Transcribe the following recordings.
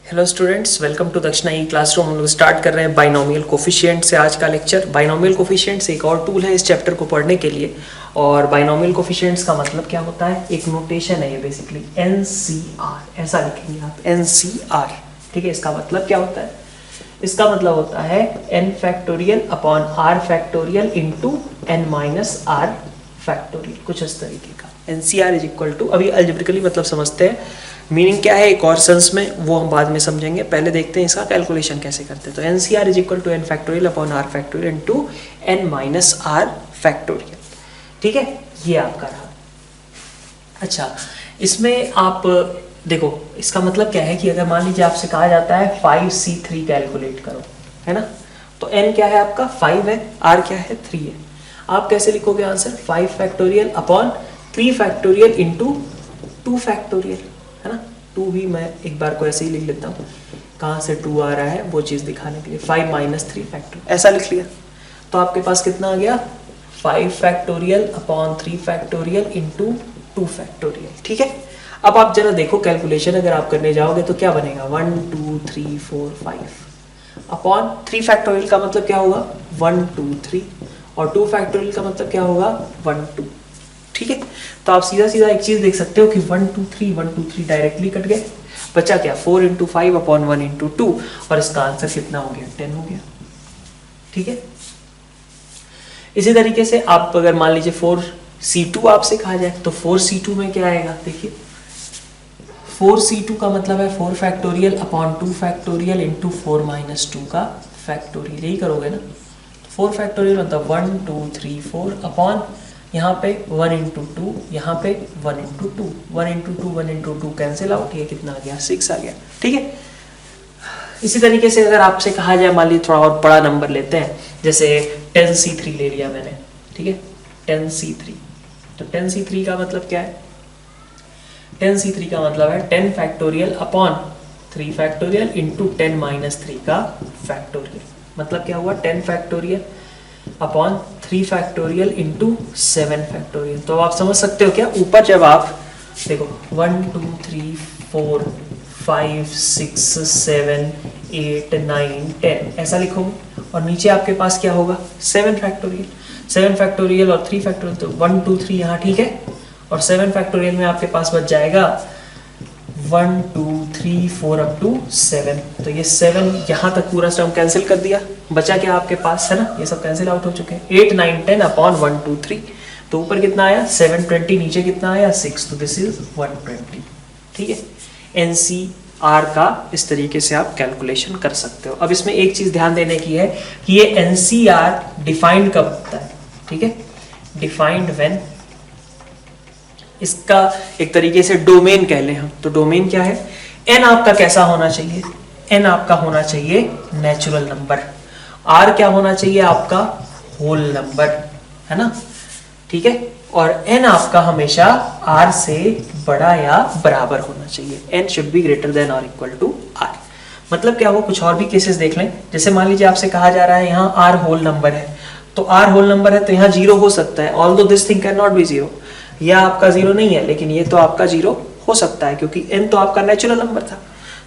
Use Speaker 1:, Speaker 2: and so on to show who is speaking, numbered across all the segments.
Speaker 1: Hello students, welcome to दक्षिणा ई classroom. हम लोग स्टार्ट कर रहे हैं बाइनोमियल कोफिशिएंट से आज का लेक्चर। बाइनोमियल कोफिशिएंट्स एक और टूल है इस चैप्टर को पढ़ने के लिए। और बाइनोमियल कोफिशिएंट्स का मतलब क्या होता है, एक नोटेशन है ये बेसिकली NCR, ऐसा लिखेंगे आप NCR। ठीक है, इसका मतलब क्या होता है? इसका मतलब होता है n factorial upon r factorial into n minus r factorial, कुछ इस तरीके का। NCR इज इक्वल टू, अभी अलजेब्रिकली मतलब समझते हैं, मीनिंग क्या है एक और सेंस में वो हम बाद में समझेंगे। पहले देखते हैं इसका कैलकुलेशन कैसे करते हैं। तो NCR is equal to n factorial upon r factorial into n minus r factorial. ठीक है, ये आपका रहा। अच्छा, इसमें आप देखो, इसका मतलब क्या है कि अगर मान लीजिए आपसे कहा जाता है 5C3 कैलकुलेट करो, है ना, तो n क्या है आपका 5 है, r क्या है 3 है। आप कैसे लिखोगे answer? 5 factorial upon 3 factorial into 2 factorial, है ना। 2 भी मैं एक बार को ऐसे ही लिख लेता हूँ, कहाँ से 2 आ रहा है वो चीज़ दिखाने के लिए। 5 माइनस 3 फैक्टोरियल ऐसा लिख लिया, तो आपके पास कितना आ गया? 5 factorial upon 3 factorial into 2 factorial. ठीक है, अब आप जरा देखो कैलकुलेशन अगर आप करने जाओगे तो क्या बनेगा? 1 2 3 4 5 अपॉन 3 फैक्टोरियल का मतलब क्या होगा? 1 2 3, और 2 फैक्टोरियल का मतलब क्या होगा? 1 2। ठीक है, तो आप सीधा सीधा एक चीज देख सकते हो कि 1 2 3 1 2 3 डायरेक्टली कट गए, बचा क्या? 4 इंटू 5 अपॉन 1 इंटू 2, और इसका आंसर कितना हो गया? 10 हो गया। ठीक है, इसी तरीके से आप अगर मान लीजिए 4C2 आपसे कहा जाए तो 4C2 में क्या आएगा? देखिए 4C2 का मतलब है 4 factorial upon 2 factorial into 4 minus 2 का फैक्टोरियल, यही करोगे ना। 4 फैक्टोरियल मतलब 1 2 3 4 अपॉन यहाँ पे 1 इंटू 2, यहाँ पे 1 into 2, 1 into 2 1 into 2 cancel out, ये कितना आ गया? 6 आ गया। ठीक है, इसी तरीके से अगर आपसे कहा जाए, मान लीजिए थोड़ा और बड़ा नंबर लेते हैं, जैसे 10C3 ले लिया मैंने। ठीक है, 10C3, तो 10C3 का मतलब क्या है? 10C3 का मतलब है 10 factorial upon 3 factorial into 10 minus 3 का फैक्टोरियल। मतलब क्या हुआ? 10 factorial upon 3 factorial into 7 factorial. तो आप समझ सकते हो क्या, ऊपर जब आप देखो 1 2 3 4 5 6 7 8 9 10 ऐसा लिखोगे, और नीचे आपके पास क्या होगा? 7 फैक्टोरियल। 7 फैक्टोरियल और 3 फैक्टोरियल, तो 1 2 3 यहाँ ठीक है, और 7 फैक्टोरियल में आपके पास बच जाएगा 1 2 3 4 अप टू 7। तो ये 7 यहाँ तक पूरा टर्म कैंसिल कर दिया, बचा क्या आपके पास, है ना, ये सब कैंसिल आउट हो चुके हैं। 8 9 10 अपॉन 1 2 3, तो ऊपर कितना आया? 720, नीचे कितना आया? 6, तो दिस इज 120। ठीक है, NCR का इस तरीके से आप कैलकुलेशन कर सकते हो। अब इसमें एक चीज ध्यान देने की है कि ये NCR डिफाइंड कब होता है? ठीक है, डिफाइंड व्हेन, इसका एक तरीके से डोमेन कह लें हम, तो डोमेन क्या है? n आपका कैसा होना चाहिए? n आपका होना चाहिए नेचुरल नंबर, r क्या होना चाहिए? आपका होल नंबर, है ना। ठीक है, और n आपका हमेशा r से बड़ा या बराबर होना चाहिए। n should be greater than और इक्वल टू r। मतलब क्या हो, कुछ और भी केसेस देख लें। जैसे मान लीजिए आपसे कहा जा रहा है यहाँ r होल नंबर है, तो r होल नंबर है तो यहाँ 0 हो सकता है, although this thing can not be 0। यह आपका 0 नहीं है, लेकिन ये तो आपका 0 हो सकता है, क्योंकि n तो आपका नेचुरल नंबर था।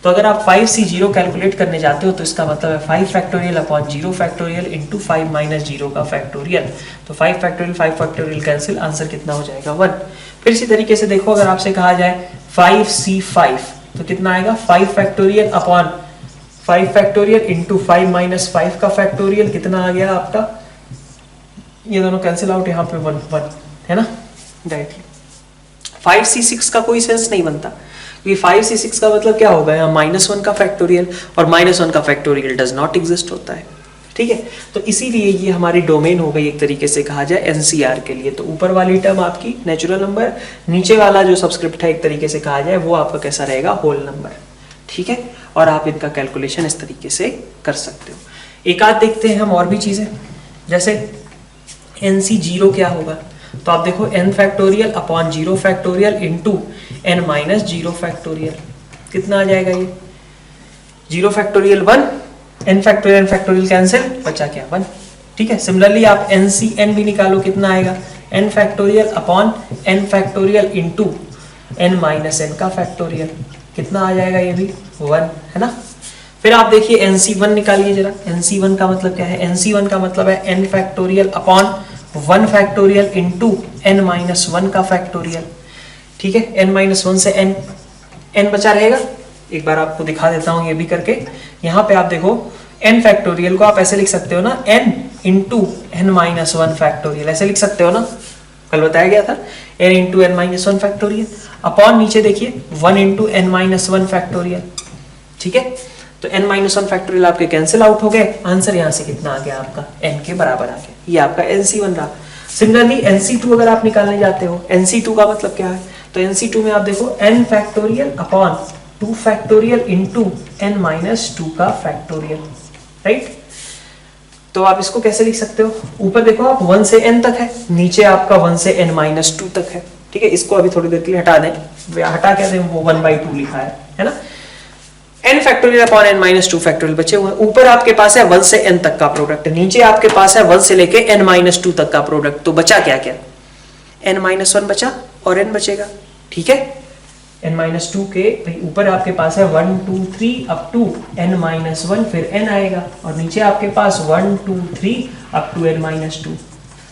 Speaker 1: तो अगर आप 5C0 कैलकुलेट करने जाते हो तो इसका मतलब है 5 factorial upon 0 factorial into 5 minus 0 का फैक्टोरियल। तो 5 फैक्टोरियल कैंसिल, आंसर कितना हो जाएगा? 1। फिर इसी तरीके से देखो, अगर आपसे कहा जाए 5C5 तो कितना आएगा? 5 factorial upon 5 factorial into 5 minus 5 का फैक्टोरियल, कितना आ गया आपका? ये दोनों कैंसिल आउट, यहाँ पे 1 1, है ना, डायरेक्टली। 5C6 का कोई सेंस नहीं बनता, क्योंकि 5C6 का मतलब क्या होगा? यहाँ -1 का फैक्टोरियल, और -1 का फैक्टोरियल डज नॉट एग्जिस्ट होता है। ठीक है, तो इसीलिए ये हमारी डोमेन हो गई एक तरीके से कहा जाए NCR के लिए। तो ऊपर वाली टर्म आपकी नेचुरल नंबर, नीचे वाला जो सबस्क्रिप्ट है एक तरीके से कहा जाए वो आपका कैसा रहेगा? Whole number. ठीक है, और आप इनका कैलकुलेशन इस तरीके से कर सकते हो। एक आध देखते हैं हम और भी चीजें, जैसे NC0 क्या होगा? तो आप देखो n factorial upon 0 factorial into n minus 0 factorial, कितना आ जाएगा ये? 0 फैक्टोरियल 1, n फैक्टोरियल कैंसिल, बचा क्या? 1। ठीक है, सिमिलरली आप NCN भी निकालो, कितना आएगा? n factorial upon n factorial into n minus n का फैक्टोरियल, कितना आ जाएगा, ये भी 1 है ना। फिर आप देखिए NC1 निकालिए जरा। NC1 का मतलब क्या है, NC1 का मतलब है n factorial upon 1 factorial into n-1 का फैक्टोरियल। ठीक है, n-1 से n बचा रहेगा। एक बार आपको दिखा देता हूं ये भी करके। यहाँ पे आप देखो n फैक्टोरियल को आप ऐसे लिख सकते हो ना, n इंटू n-1 फैक्टोरियल, ऐसे लिख सकते हो ना, कल बताया गया था, n into n-1 factorial upon नीचे देखिए 1 इंटू n-1 फैक्टोरियल। ठीक है, तो n-1 फैक्टोरियल आपके कैंसिल आउट हो गए। आंसर यहाँ से कितना आ गया आपका, n के बराबर आ गया। ये आपका NC1 रहा। सिमिलरली NC2 अगर आप निकालने जाते हो, NC2 का मतलब क्या है, तो NC2 में आप देखो n factorial upon 2 factorial into n-2 का फैक्टोरियल, राइट। तो आप इसको कैसे लिख सकते हो, ऊपर देखो आप 1 से n तक है, नीचे आपका 1 से n-2 तक है। ठीक है, इसको अभी थोड़ी देर के लिए हटा दें, हटा क्या दें, वो 1/2 लिखा है ना। n factorial upon n-2 factorial बचे हुए हैं। ऊपर आपके पास है 1 से n तक का प्रोडक्ट, नीचे आपके पास है 1 से लेके n-2 तक का प्रोडक्ट। तो बचा क्या क्या, n-1 बचा और n बचेगा। ठीक है, n-2 के भाई ऊपर आपके पास है 1 2 3 अप टू n-1, फिर n आएगा, और नीचे आपके पास 1 2 3 अप टू n-2।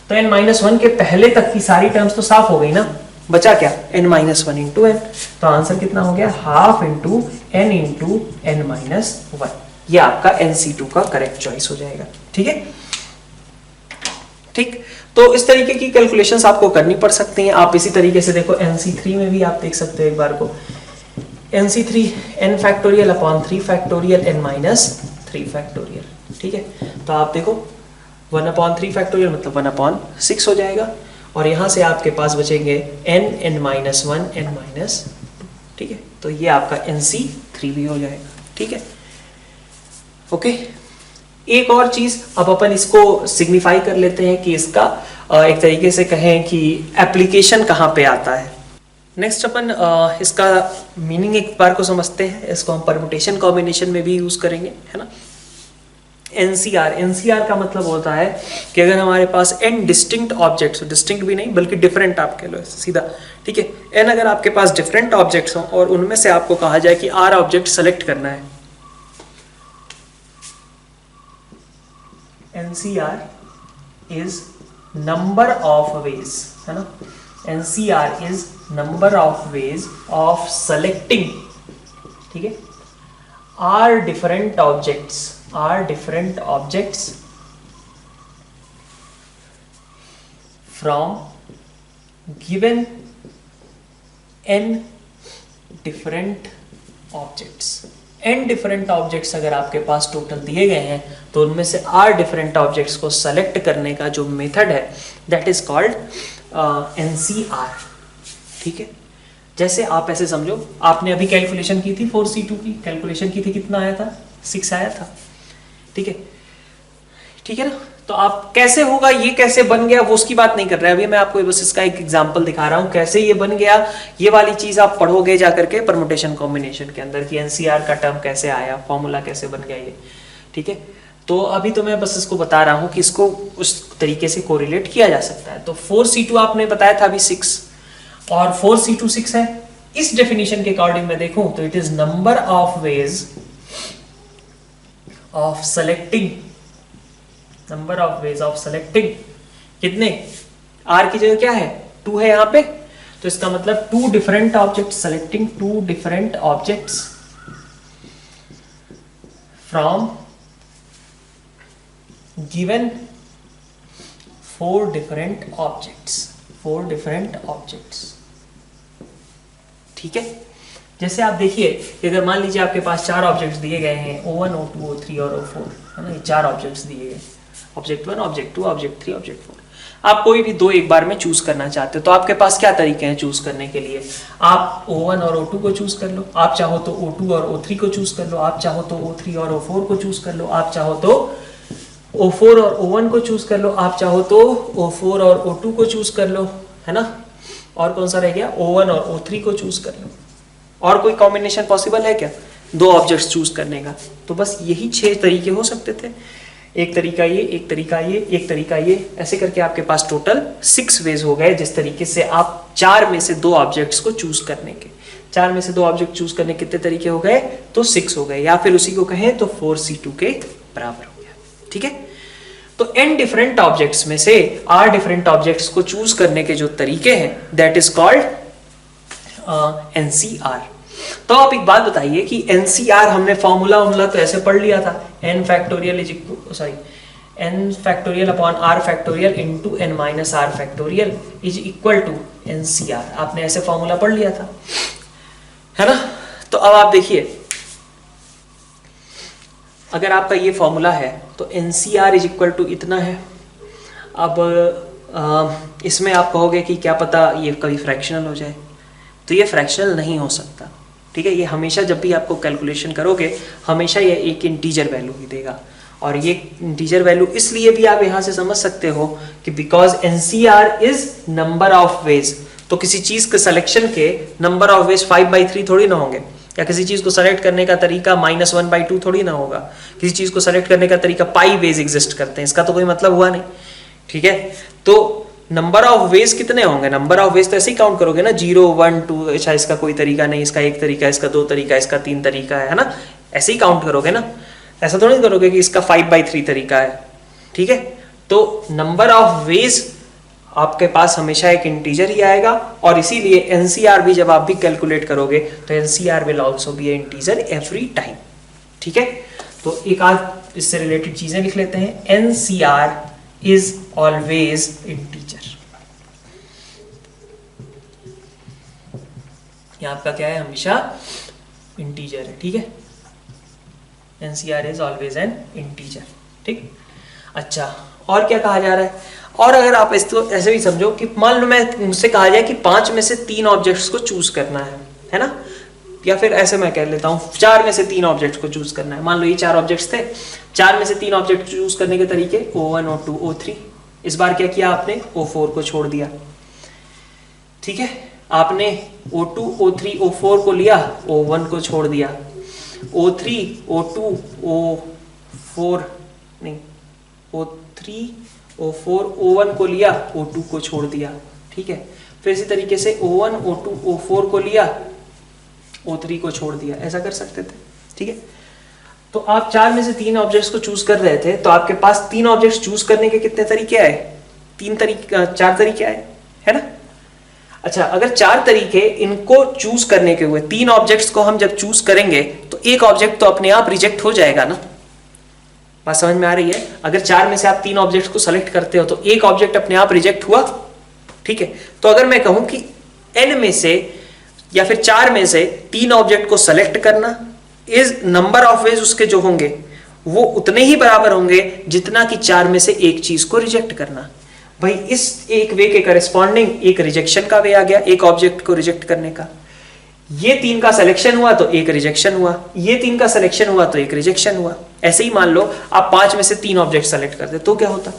Speaker 1: तो n-1 के पहले तक की सारी टर्म्स तो साफ हो गई ना, बचा क्या, n-1 इंटू n। तो आंसर कितना हो गया, half into n into n-1। ये आपका NC2 का करेक्ट चॉइस हो जाएगा। ठीक है, ठीक। तो इस तरीके की कैलकुलेशंस आपको करनी पड़ सकती हैं। आप इसी तरीके से देखो NC3 में भी आप देख सकते हो एक बार को, NC3 n factorial upon 3 factorial n-3 factorial. ठीक है, तो आप देखो 1/3 फैक्टोरियल मतलब 1/6 हो जाएगा, और यहां से आपके पास बचेंगे n-1 n-2। ठीक है, तो ये आपका NC3 भी हो जाएगा। ठीक है, ओके। एक और चीज अब अपन इसको सिग्निफाई कर लेते हैं कि इसका एक तरीके से कहें कि एप्लीकेशन कहाँ पे आता है। नेक्स्ट अपन इसका मीनिंग एक बार को समझते हैं। इसको हम परम्यूटेशन कॉम्बिनेशन में भी यूज करेंगे, है ना। NCR का मतलब होता है कि अगर हमारे पास n डिस्टिंक्ट ऑब्जेक्ट्स, डिस्टिंक्ट भी नहीं बल्कि डिफरेंट आप कह लो सीधा, ठीक है, n अगर आपके पास डिफरेंट ऑब्जेक्ट्स हों और उनमें से आपको कहा जाए कि R ऑब्जेक्ट सेलेक्ट करना है, NCR is number of ways, है ना। NCR is number of ways of selecting, ठीक है, are different objects from given n different objects। n different objects अगर आपके पास टोटल दिए गए हैं तो उनमें से r डिफरेंट ऑब्जेक्ट्स को सेलेक्ट करने का जो मेथड है दैट इज कॉल्ड NCR। ठीक है, जैसे आप ऐसे समझो, आपने अभी कैलकुलेशन की थी 4C2 की कैलकुलेशन की थी, कितना आया था, 6 आया था। ठीक है, ठीक है ना। तो आप कैसे होगा, ये कैसे बन गया, वो उसकी बात नहीं कर रहे हैं अभी, मैं आपको बस इसका एक एग्जांपल दिखा रहा हूं कैसे ये बन गया। ये वाली चीज आप पढ़ोगे जाकर के परम्यूटेशन कॉम्बिनेशन के अंदर कि NCR का टर्म कैसे आया, फॉर्मूला कैसे बन गया ये। ठीक है, तो अभी तो मैं बस इसको बता रहा हूं कि इसको उस तरीके से कोरिलेट किया जा सकता है। तो 4C2 आपने बताया था अभी 6, और 4C2 6 है। इस डेफिनेशन के अकॉर्डिंग मैं देखूं तो it is number of ways of selecting, number of ways of selecting, कितने, R की जगह क्या है, 2 है यहाँ पे, तो इसका मतलब 2 different objects, selecting 2 different objects from given 4 different objects. ठीक है, जैसे आप देखिए अगर मान लीजिए आपके पास 4 ऑब्जेक्ट्स दिए गए हैं, O1 O2 O3 और O4, है ना। ये 4 ऑब्जेक्ट्स दिए गए, ऑब्जेक्ट 1 ऑब्जेक्ट 2 ऑब्जेक्ट 3 ऑब्जेक्ट 4। आप कोई भी 2 एक बार में चूज करना चाहते हो तो आपके पास क्या तरीके हैं चूज करने के लिए। आप O1 और O2 को चूज कर लो, आप चाहो तो O2 और O3 को चूज कर लो, आप चाहो तो O3 और O4 को चूज कर लो, आप चाहो तो O4 और O1 को चूज कर लो, आप चाहो तो O4 और O2 को चूज कर लो, है ना। और कौन सा रह गया, O1 और O3 को चूज कर लो। और कोई कॉम्बिनेशन पॉसिबल है क्या 2 ऑब्जेक्ट्स चूज करने का। तो बस यही 6 तरीके हो सकते थे, एक तरीका ये, एक तरीका ये, एक तरीका ये, ऐसे करके आपके पास टोटल 6 वेज हो गए जिस तरीके से आप 4 में से 2 ऑब्जेक्ट्स को चूज करने के। 4 में से 2 ऑब्जेक्ट चूज करने कितने तरीके हो गए, तो 6 हो गए, या फिर उसी को कहें तो 4c2 के बराबर हो गया। ठीक है, तो n डिफरेंट ऑब्जेक्ट्स में से r डिफरेंट ऑब्जेक्ट्स को चूज करने के जो तरीके हैं दैट इज कॉल्ड NCR। तो आप एक बात बताइए कि NCR हमने फॉर्मूला तो ऐसे पढ़ लिया था, n factorial upon r factorial into n minus r factorial is equal to NCR। आपने ऐसे फॉर्मूला पढ़ लिया था, है ना। तो अब आप देखिए, अगर आपका ये फॉर्मूला है तो NCR इज इक्वल टू इतना है। अब इसमें आप कहोगे कि क्या पता ये कभी फ्रैक्शनल हो जाए, तो ये फ्रैक्शनल नहीं हो सकता। ठीक है, ये हमेशा जब भी आपको कैलकुलेशन करोगे हमेशा ये एक इंटीजर वैल्यू ही देगा, और ये इंटीजर वैल्यू इसलिए भी आप यहाँ से समझ सकते हो कि because NCR is number of ways. तो किसी चीज के सिलेक्शन के नंबर ऑफ वेज 5/3 थोड़ी ना होंगे, या किसी चीज को सेलेक्ट करने का तरीका -1/2 थोड़ी ना होगा, किसी चीज को सेलेक्ट करने का तरीका पाई वेज एग्जिस्ट करते हैं, इसका तो कोई मतलब हुआ नहीं। ठीक है, तो नंबर ऑफ वेज कितने होंगे, नंबर ऑफ वेज तो ऐसे ही काउंट करोगे ना, 0 1 2, अच्छा इसका कोई तरीका नहीं, इसका एक तरीका, इसका 2 तरीका, इसका 3 तरीका है ना, ऐसे ही काउंट करोगे ना, ऐसा थोड़ी नहीं करोगे कि इसका 5/3 तरीका है। ठीक है, तो नंबर ऑफ वेज आपके पास हमेशा एक इंटीजर ही आएगा, और इसीलिए NCR भी जब आप भी कैलकुलेट करोगे तो NCR will also be a integer every time. ठीक है, तो एक आध इससे रिलेटेड चीजें लिख लेते हैं। NCR is always integer. ये आपका क्या है, हमेशा इंटीजर है। ठीक है, NCR is always an integer. ठीक, अच्छा और क्या कहा जा रहा है, और अगर आप इसको ऐसे भी समझो कि मान लो मुझसे कहा जाए कि 5 में से 3 ऑब्जेक्ट्स को चूज करना है ना, या फिर ऐसे मैं कह लेता हूँ 4 में से 3 ऑब्जेक्ट्स को चूज करना है। मान लो ये 4 ऑब्जेक्ट्स थे, 4 में से 3 ऑब्जेक्ट चूज करने के तरीके O1 O2 O3। इस बार क्या किया आपने, O4 को छोड़ दिया। ठीक है, आपने O2 O3 O4 को लिया, O1 को छोड़ दिया, O3 O2 O4 नहीं O3 O4 O1 को लिया, O2 को छोड़ दिया। ठीक है, फिर इसी तरीके से O1 O2 O4 को लिया, O3 को छोड़ दिया, ऐसा कर सकते थे। ठीक है, तो आप 4 में से 3 ऑब्जेक्ट्स को चूज कर रहे थे, तो आपके पास 3 ऑब्जेक्ट्स चूज करने के कितने तरीके आए, 4 तरीके आए, है ना। अच्छा, अगर 4 तरीके इनको चूज करने के हुए, 3 ऑब्जेक्ट्स को हम जब चूज करेंगे तो एक ऑब्जेक्ट तो अपने आप रिजेक्ट हो जाएगा ना। बात समझ में आ रही है, अगर 4 में से आप 3 ऑब्जेक्ट्स को सेलेक्ट करते हो तो एक ऑब्जेक्ट अपने आप रिजेक्ट हुआ। ठीक है, तो अगर मैं कहूं कि n में से या फिर 4 में से 3 ऑब्जेक्ट को सेलेक्ट करना इज नंबर ऑफ वेज उसके जो होंगे वो उतने ही बराबर होंगे जितना कि 4 में से एक चीज को रिजेक्ट करना। भाई इस एक वे के करस्पॉन्डिंग एक रिजेक्शन का वे आ गया, एक ऑब्जेक्ट को रिजेक्ट करने का। ये 3 का सिलेक्शन हुआ तो एक रिजेक्शन हुआ, ये 3 का सिलेक्शन हुआ तो एक रिजेक्शन हुआ। ऐसे ही मान लो आप 5 में से 3 ऑब्जेक्ट सेलेक्ट करते तो क्या होता,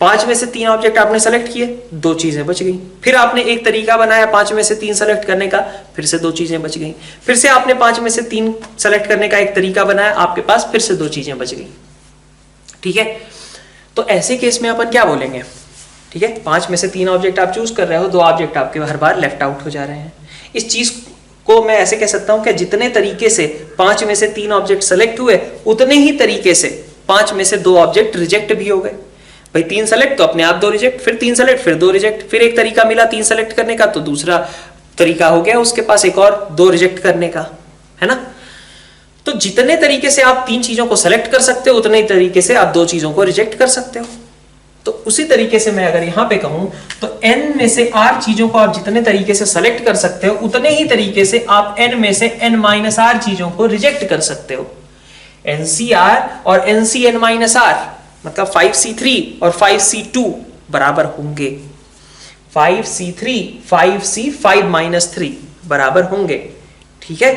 Speaker 1: 5 में से 3 ऑब्जेक्ट आपने सेलेक्ट किए, 2 चीजें बच गई। फिर आपने एक तरीका बनाया 5 में से 3 सेलेक्ट करने का, फिर से 2 चीजें बच गई। फिर से आपने 5 में से 3 सेलेक्ट करने का एक तरीका बनाया, आपके पास फिर से 2 चीजें बच गई। ठीक है, तो ऐसे केस में अपन क्या बोलेंगे। ठीक है, 5 में से 3 ऑब्जेक्ट आप चूज कर रहे हो, 2 ऑब्जेक्ट आपके हर बार लेफ्ट आउट हो जा रहे हैं। इस चीज को मैं ऐसे कह सकता हूं कि जितने तरीके से 5 में से 3 ऑब्जेक्ट सेलेक्ट हुए, उतने ही तरीके से 5 में से 2 ऑब्जेक्ट रिजेक्ट भी हो गए। भाई 3 सेलेक्ट तो अपने आप 2 रिजेक्ट, फिर 3 सेलेक्ट फिर 2 रिजेक्ट, फिर एक तरीका मिला 3 सेलेक्ट करने का तो दूसरा तरीका हो गया उसके पास एक और 2 रिजेक्ट करने का, है ना। तो जितने तरीके से आप 3 चीजों को सेलेक्ट कर सकते हो, उतने ही तरीके से आप 2 चीजों को रिजेक्ट कर सकते हो। तो उसी तरीके से मैं अगर यहां पे कहूं तो n में से r चीजों को आप जितने तरीके से सेलेक्ट कर सकते हो, उतने ही तरीके से आप n में से n माइनस r चीजों को रिजेक्ट कर सकते हो। NCR और NCn माइनस r मतलब 5C3 और 5C2 बराबर होंगे, 5C3 5C5-3 बराबर होंगे। ठीक है,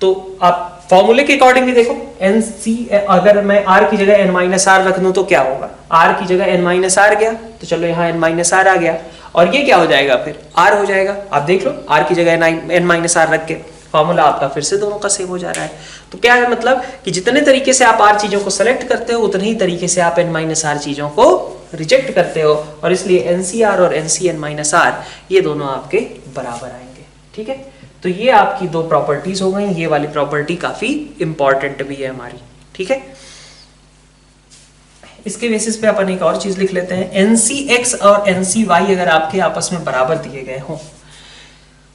Speaker 1: तो आप फॉर्मूले के अकॉर्डिंग भी देखो, NC अगर मैं R की जगह n-r रख दूं तो क्या होगा, R की जगह n-r गया तो चलो यहाँ n-r आ गया, और ये क्या हो जाएगा फिर R हो जाएगा। आप देख लो, R की जगह n-r रख के फॉर्मूला आपका फिर से दोनों का सेम हो जा रहा है। तो क्या है मतलब कि जितने तरीके से आप R चीजों को सेलेक्ट करते हो, उतने ही तरीके से आप n-r चीजों को रिजेक्ट करते हो, और इसलिए NCR और NCn-r ये दोनों आपके बराबर आएंगे। ठीक है, तो ये आपकी दो प्रॉपर्टीज हो गई। ये वाली प्रॉपर्टी काफी इंपॉर्टेंट भी है हमारी, ठीक है। इसके बेसिस पे अपन एक और चीज लिख लेते हैं, NCX और NCY अगर आपके आपस में बराबर दिए गए हों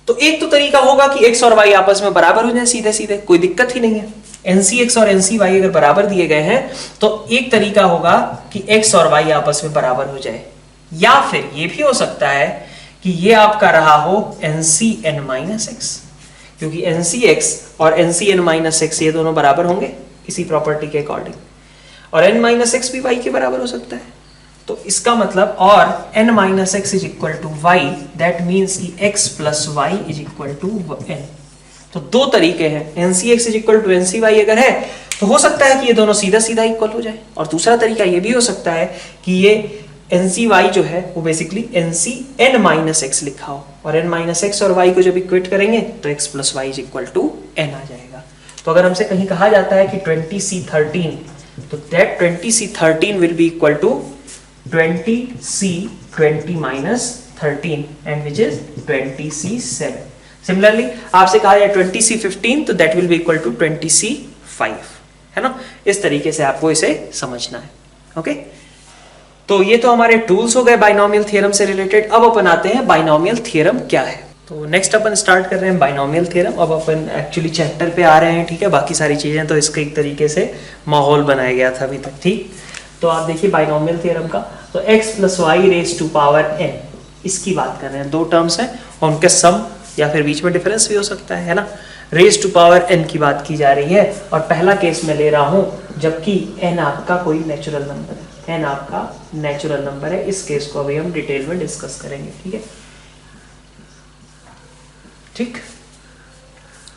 Speaker 1: तो एक तो तरीका होगा कि x और y आपस में बराबर हो जाए सीधे सीधे, कोई दिक्कत ही नहीं है। NCX और NCY अगर बराबर दिए गए हैं तो एक तरीका होगा कि x और y आपस में बराबर हो जाए, या फिर ये भी हो सकता है कि ये आपका रहा हो NCN-x, क्योंकि NCX और NCN-x ये दोनों बराबर होंगे इसी प्रॉपर्टी के अकॉर्डिंग, और n-x भी y के बराबर हो सकता है। तो इसका मतलब और n-x is equal to y, that means कि x plus y is equal to n। तो दो तरीके हैं, NCX is equal to NCY अगर है तो हो सकता है कि ये दोनों सीधा सीधा इक्वल हो जाए, और दूसरा तरीका ये भी हो सकता है कि ये NCY जो है वो बेसिकली NCN-x लिखा हो, और n-x और y को जब इक्वेट करेंगे तो x plus y is equal to n आ जाएगा। तो अगर हमसे कहीं कहा जाता है कि 20C13, तो that 20C13 will be equal to 20C20-13 and which is 20C7. Similarly, आपसे कहा जाए 20C15 तो that will be equal to 20C5, है ना। इस तरीके से आपको इसे समझना है, ओके। तो ये तो हमारे टूल्स हो गए बाइनोमियल थ्योरम से रिलेटेड। अब अपन आते हैं बाइनोमियल थ्योरम क्या है। तो नेक्स्ट अपन स्टार्ट कर रहे हैं बाइनोमियल थ्योरम। अब अपन एक्चुअली चैप्टर पे आ रहे हैं, ठीक है। बाकी सारी चीजें तो इसके एक तरीके से माहौल बनाया गया था अभी तक, ठीक। तो आप देखिए बाइनोमियल थ्योरम का, तो x plus y raise to power n, इसकी बात कर रहे हैं। दो टर्म्स हैं और उनके सम या फिर बीच में डिफरेंस भी हो सकता है ना। रेज टू पावर n की बात की जा रही है, और पहला केस में ले रहा हूं जबकि n आपका कोई नेचुरल नंबर है, n आपका नेचुरल नंबर है। इस केस को अभी हम डिटेल में डिस्कस करेंगे, ठीक है। ठीक,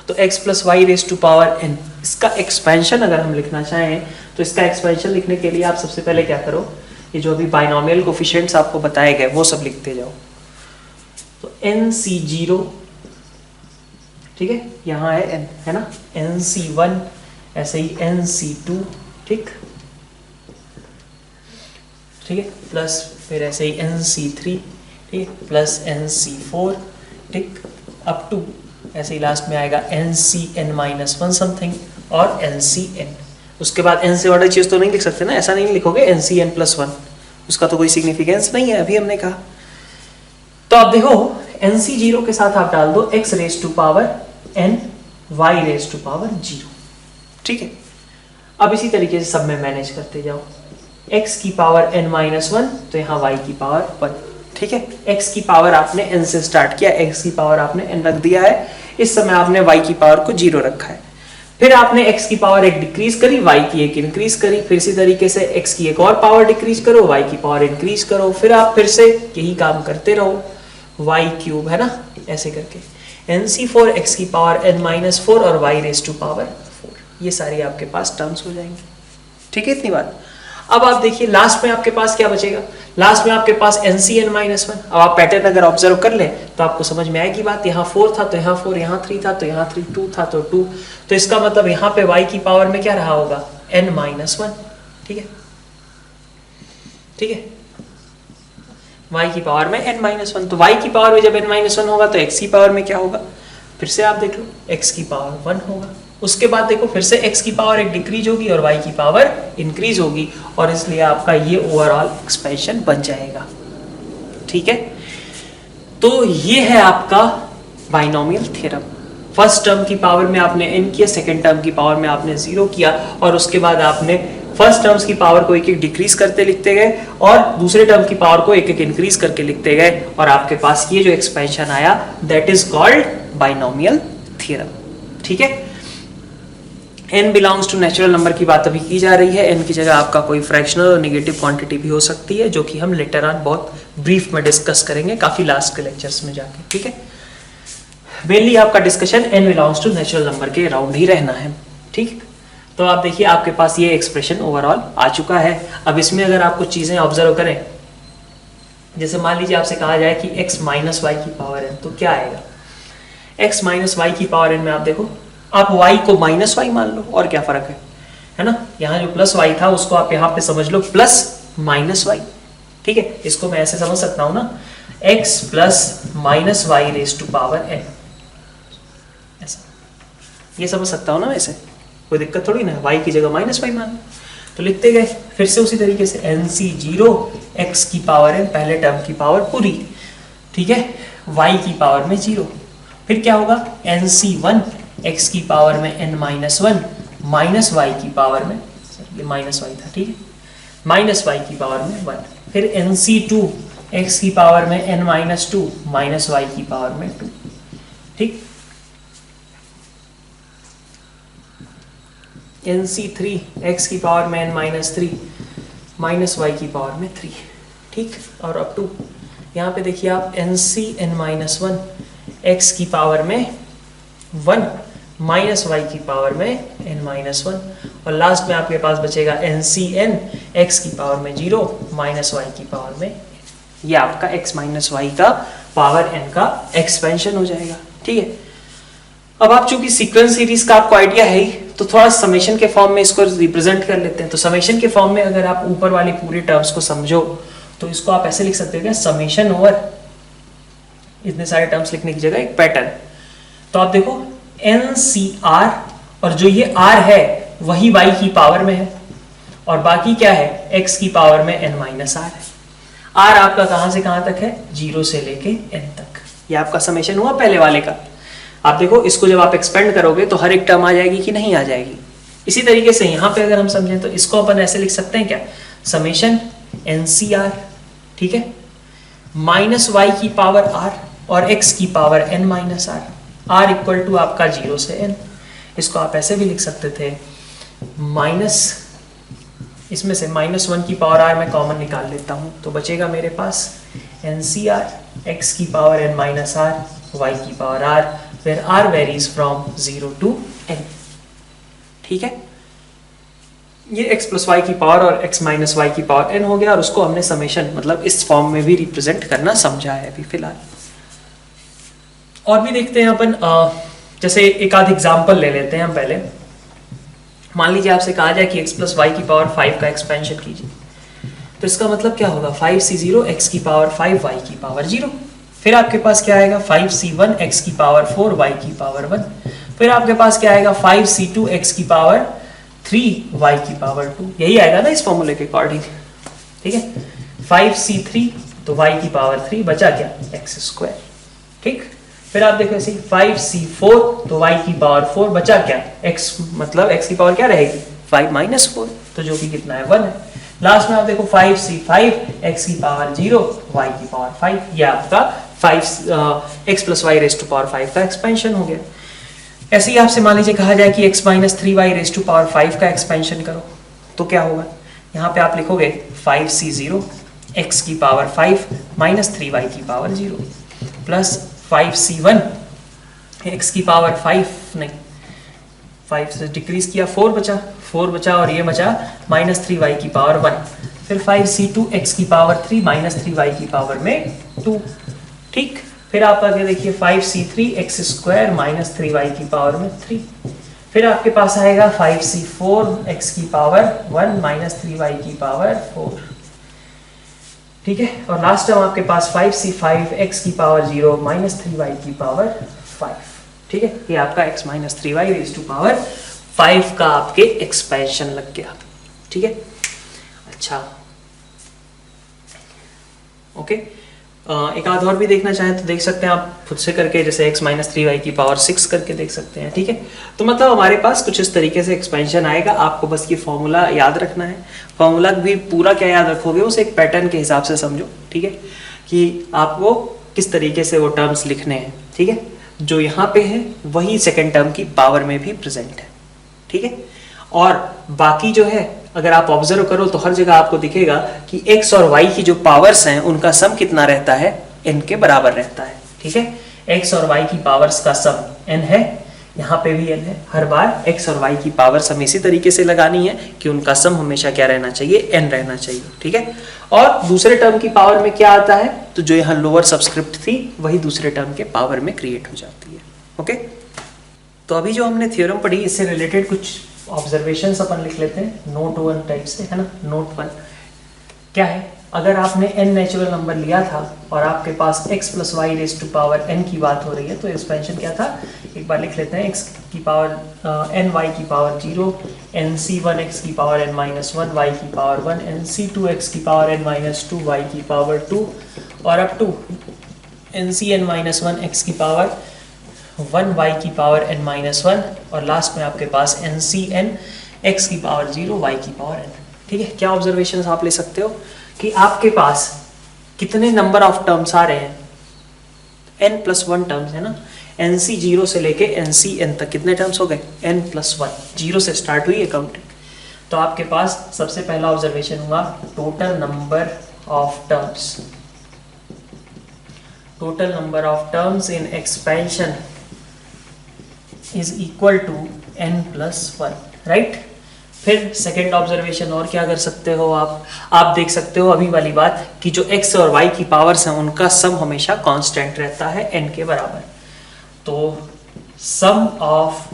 Speaker 1: तो x plus y raise to power n, इसका एक्सपेंशन अगर हम लिखना चाहें तो इसका एक्सपेंशन लिखने के लिए आप सबसे पहले क्या करो, ये जो अभी बाइनोमियल कोफिशिएंट्स आपको बताए गए वो सब लिखते जाओ। तो NC0, ठीक है, यहाँ है n, है ना, NC1, ऐसे ही NC2, ठीक है, प्लस फिर ऐसे ही NC3, ठीक, प्लस NC4, ठीक, अप टू ऐसे ही लास्ट में आएगा NCN-1 समथिंग और NCN। उसके बाद n से बड़ा चीज तो नहीं लिख सकते ना, ऐसा नहीं लिखोगे NCN+1, उसका तो कोई सिग्निफिकेंस नहीं है, अभी हमने कहा। तो आप देखो NC0 के साथ आप डाल दो x raise to power n, y raise to power 0, ठीक है। अब इसी तरीके से सब में मैनेज करते जाओ, x की पावर n-1 तो यहाँ y की पावर 1, ठीक है। x की पावर आपने n से स्टार्ट किया, x की पावर आपने n रख दिया है, इस समय आपने y की पावर को 0 रखा है। फिर आपने x की पावर एक डिक्रीज करी, y की एक इंक्रीज करी, फिर इसी तरीके से x की एक और पावर डिक्रीज करो, y की पावर इंक्रीज करो, फिर आप फिर से यही काम करते रहो, y क्यूब, है ना, ऐसे करके NC4 x की पावर n-4 और y रेज टू पावर 4, ये सारी आपके पास टर्म्स हो जाएंगी, ठीक है। इतनी बात। अब आप देखिए लास्ट में आपके पास क्या बचेगा, लास्ट में आपके पास NCN-1। अब आप पैटर्न अगर ऑब्जर्व कर लें तो आपको समझ में आएगी बात, यहाँ 4 था तो यहाँ 4, यहाँ 3 था तो यहाँ 3, 2 था तो 2, तो इसका मतलब यहाँ पे y की पावर में क्या रहा होगा, n-1, ठीक है, ठीक है, y की पावर में n-1। तो y की पावर में जब n-1 होगा तो x की पावर में क्या होगा, फिर से आप देख लो x की पावर 1 होगा। उसके बाद देखो फिर से x की पावर एक डिक्रीज होगी और y की पावर इंक्रीज होगी, और इसलिए आपका ये ओवरऑल एक्सपेंशन बन जाएगा, ठीक है। तो ये है आपका बाइनोमियल थ्योरम। फर्स्ट टर्म की पावर में आपने n किया, सेकंड टर्म की पावर में आपने 0 किया, और उसके बाद आपने फर्स्ट टर्म्स की पावर को एक एक डिक्रीज करते लिखते गए और दूसरे टर्म की पावर को एक एक इंक्रीज करके लिखते गए, और आपके पास ये जो एक्सपेंशन आया that is called binomial theorem, ठीक है। n belongs to natural number की बात अभी की जा रही है, n की जगह आपका कोई फ्रैक्शनल और नेगेटिव क्वांटिटी भी हो सकती है, जो कि हम लेटर ऑन बहुत ब्रीफ में डिस्कस करेंगे काफी लास्ट के लेक्चर्स में जाके, ठीक है। मेनली आपका discussion n belongs to natural number के अराउंड ही रहना है, ठीक। तो आप देखिए आपके पास ये एक्सप्रेशन ओवरऑल आ चुका है। अब इसमें अगर आप कुछ चीजें ऑब्जर्व करें, जैसे मान लीजिए आपसे कहा जाए कि x माइनस वाई की पावर n, तो क्या आएगा, x माइनस वाई की पावर n में आप देखो, आप y को माइनस वाई मान लो, और क्या फर्क है ना। यहाँ जो प्लस y था उसको आप यहाँ पे समझ लो प्लस माइनस वाई, ठीक है। इसको मैं ऐसे समझ सकता हूँ ना, x plus minus y raise to power n, ये समझ सकता हो ना वैसे, कोई दिक्कत थोड़ी ना, y की जगह -y मान, तो लिखते गए। फिर से उसी तरीके से NC0 x की पावर n, पहले टर्म की पावर पूरी, ठीक है, y की पावर में 0। फिर क्या होगा, NC1 x की पावर में n माइनस 1 माइनस y की पावर में, ये माइनस y था, ठीक है, माइनस y की पावर में 1। फिर NC2 x की पावर में n माइनस 2 माइनस y की पावर में 2, ठीक। NC3 x की पावर में n माइनस 3 माइनस y की पावर में 3, ठीक। और अब टू यहाँ पे देखिए आप, NCn माइनस 1 x की पावर में 1 माइनस y की पावर में n माइनस 1, और लास्ट में आपके पास बचेगा NCn x की पावर में 0 माइनस y की पावर में, ये आपका x माइनस y का पावर n का एक्सपेंशन हो जाएगा, ठीक है। अब आप चूंकि सीक्वेंस सीरीज का आपको आइडिया है ही, तो थोड़ा समेशन के फॉर्म में इसको रिप्रेजेंट कर लेते हैं। तो समेशन के फॉर्म में अगर आप ऊपर वाली पूरी टर्म्स को समझो तो इसको आप ऐसे लिख सकते हो क्या, समेशन ओवर इतने सारे टर्म्स लिखने की जगह एक पैटर्न। तो आप देखो NCR, और जो ये R है वही y की पावर में है, और बाकी क्या है, x की पावर में n माइनस r है। R आपका कहां से कहां तक है, 0 से लेके n तक। ये आपका समेशन हुआ पहले वाले का। आप देखो इसको जब आप एक्सपेंड करोगे तो हर एक टर्म आ जाएगी कि नहीं आ जाएगी। इसी तरीके से यहाँ पे अगर हम समझें तो इसको अपन ऐसे लिख सकते हैं क्या, समेशन NCR, ठीक है, माइनस y की पावर r और x की power n minus r, r equal to आपका 0 से n। इसको आप ऐसे भी लिख सकते थे, माइनस, इसमें से -1 की पावर r मैं कॉमन निकाल लेता हूँ, तो बचेगा मेरे पास NCR x की power n minus r, y की power r, where r varies from 0 to n, ठीक है। ये x प्लस y की पावर और x माइनस y की पावर n हो गया, और उसको हमने समेशन मतलब इस फॉर्म में भी रिप्रेजेंट करना समझा है अभी फिलहाल। और भी देखते हैं अपन, जैसे एक आध एग्जांपल ले लेते हैं हम पहले। मान लीजिए आपसे कहा जाए कि x प्लस y की पावर 5 का एक्सपेंशन कीजिए, तो इसका मतलब क्या होगा, 5c0 x की पावर 5 y की पावर 0। फिर आपके पास क्या आएगा, 5c1 x की पावर 4 y की पावर 1। फिर आपके पास क्या आएगा, 5c2 x की पावर 3 y की पावर 2। यही आएगा ना इस फॉर्मूले के अकॉर्डिंग, ठीक है। 5c3 तो y की पावर 3, बचा क्या, x स्क्वायर, ठीक। फिर आप देखो ऐसे 5c4 तो y की पावर 4, बचा क्या, x, मतलब x की पावर क्या रहेगी, 5 माइनस 4, तो जो कि कितना है, 1 है। लास्ट में आप देखो 5c5 x की पावर 0 y की पावर 5, ये आपका 5 x plus y raise to power 5 का एक्सपेंशन हो गया। ऐसे ही आपसे मान लीजिए कहा जाए कि x minus 3y raise to power 5 का एक्सपेंशन करो, तो क्या होगा, यहाँ पे आप लिखोगे 5c0 x की पावर 5 माइनस 3y की पावर 0 प्लस 5c1 x की पावर 5, नहीं 5 से डिक्रीज किया, 4 बचा और ये बचा माइनस 3y की पावर 1। फिर 5c2 x की पावर 3 माइनस 3y की पावर में 2, ठीक। फिर आप आगे देखिए 5c3 x square minus 3y की पावर में 3। फिर आपके पास आएगा 5c4 x की पावर 1 माइनस 3y की पावर 4, ठीक है। और लास्ट टाइम आपके पास 5c5 x की पावर 0 माइनस 3y की पावर 5, ठीक है। ये आपका x minus 3y raise to power 5 का आपके एक्सपेंशन लग गया, ठीक है। अच्छा, ओके। एक आध और भी देखना चाहें तो देख सकते हैं आप खुद से करके, जैसे x माइनस 3y की पावर 6 करके देख सकते हैं, ठीक है। तो मतलब हमारे पास कुछ इस तरीके से एक्सपेंशन आएगा। आपको बस ये फॉर्मूला याद रखना है। फॉर्मूला भी पूरा क्या याद रखोगे, उसे एक पैटर्न के हिसाब से समझो, ठीक है, कि आपको किस तरीके से वो टर्म्स लिखने हैं, ठीक है। जो यहाँ पे है वही सेकेंड टर्म की पावर में भी प्रेजेंट है, ठीक है। और बाकी जो है अगर आप ऑब्जर्व करो तो हर जगह आपको दिखेगा कि x और y की जो पावर्स हैं उनका सम कितना रहता है, n के बराबर रहता है, ठीक है। x और y की पावर्स का सम n है, यहाँ पे भी n है। हर बार x और y की पावर्स हमें इसी तरीके से लगानी है कि उनका सम हमेशा क्या रहना चाहिए, n रहना चाहिए, ठीक है। और दूसरे टर्म की पावर में क्या आता है, तो जो यहाँ लोअर सबस्क्रिप्ट थी वही दूसरे टर्म के पावर में क्रिएट हो जाती है, ओके। तो अभी जो हमने थ्योरम पढ़ी इससे रिलेटेड कुछ ऑब्जर्वेशंस अपन लिख लेते हैं नोट 1 टाइप से, है ना। नोट 1 क्या है अगर आपने n नेचुरल नंबर लिया था और आपके पास x plus y raise to power n की बात हो रही है, तो एक्सपेंशन क्या था, एक बार लिख लेते हैं, x की पावर n y की पावर 0, nc1 x की पावर n माइनस 1 y की पावर 1, nc2 x की पावर n माइनस 2 y की पावर 2 और up to ncn minus 1 x की पावर 1 y की पावर n माइनस 1 और लास्ट में आपके पास ncn x की पावर 0 y की पावर n। ठीक है, क्या ऑब्जर्वेशंस आप ले सकते हो कि आपके पास कितने नंबर ऑफ टर्म्स आ रहे हैं, n प्लस 1 टर्म्स है ना, nc 0 से लेके ncn तक कितने टर्म्स हो गए, n प्लस 1, 0 से स्टार्ट हुई है काउंटिंग। तो आपके पास सबसे पहला ऑब्जर्वेशन हुआ total number of terms, total number of terms in expansion is equal to n plus 1, right. फिर सेकेंड ऑब्जर्वेशन और क्या कर सकते हो आप देख सकते हो अभी वाली बात कि जो x और y की पावर्स हैं उनका सम हमेशा कांस्टेंट रहता है n के बराबर। तो sum of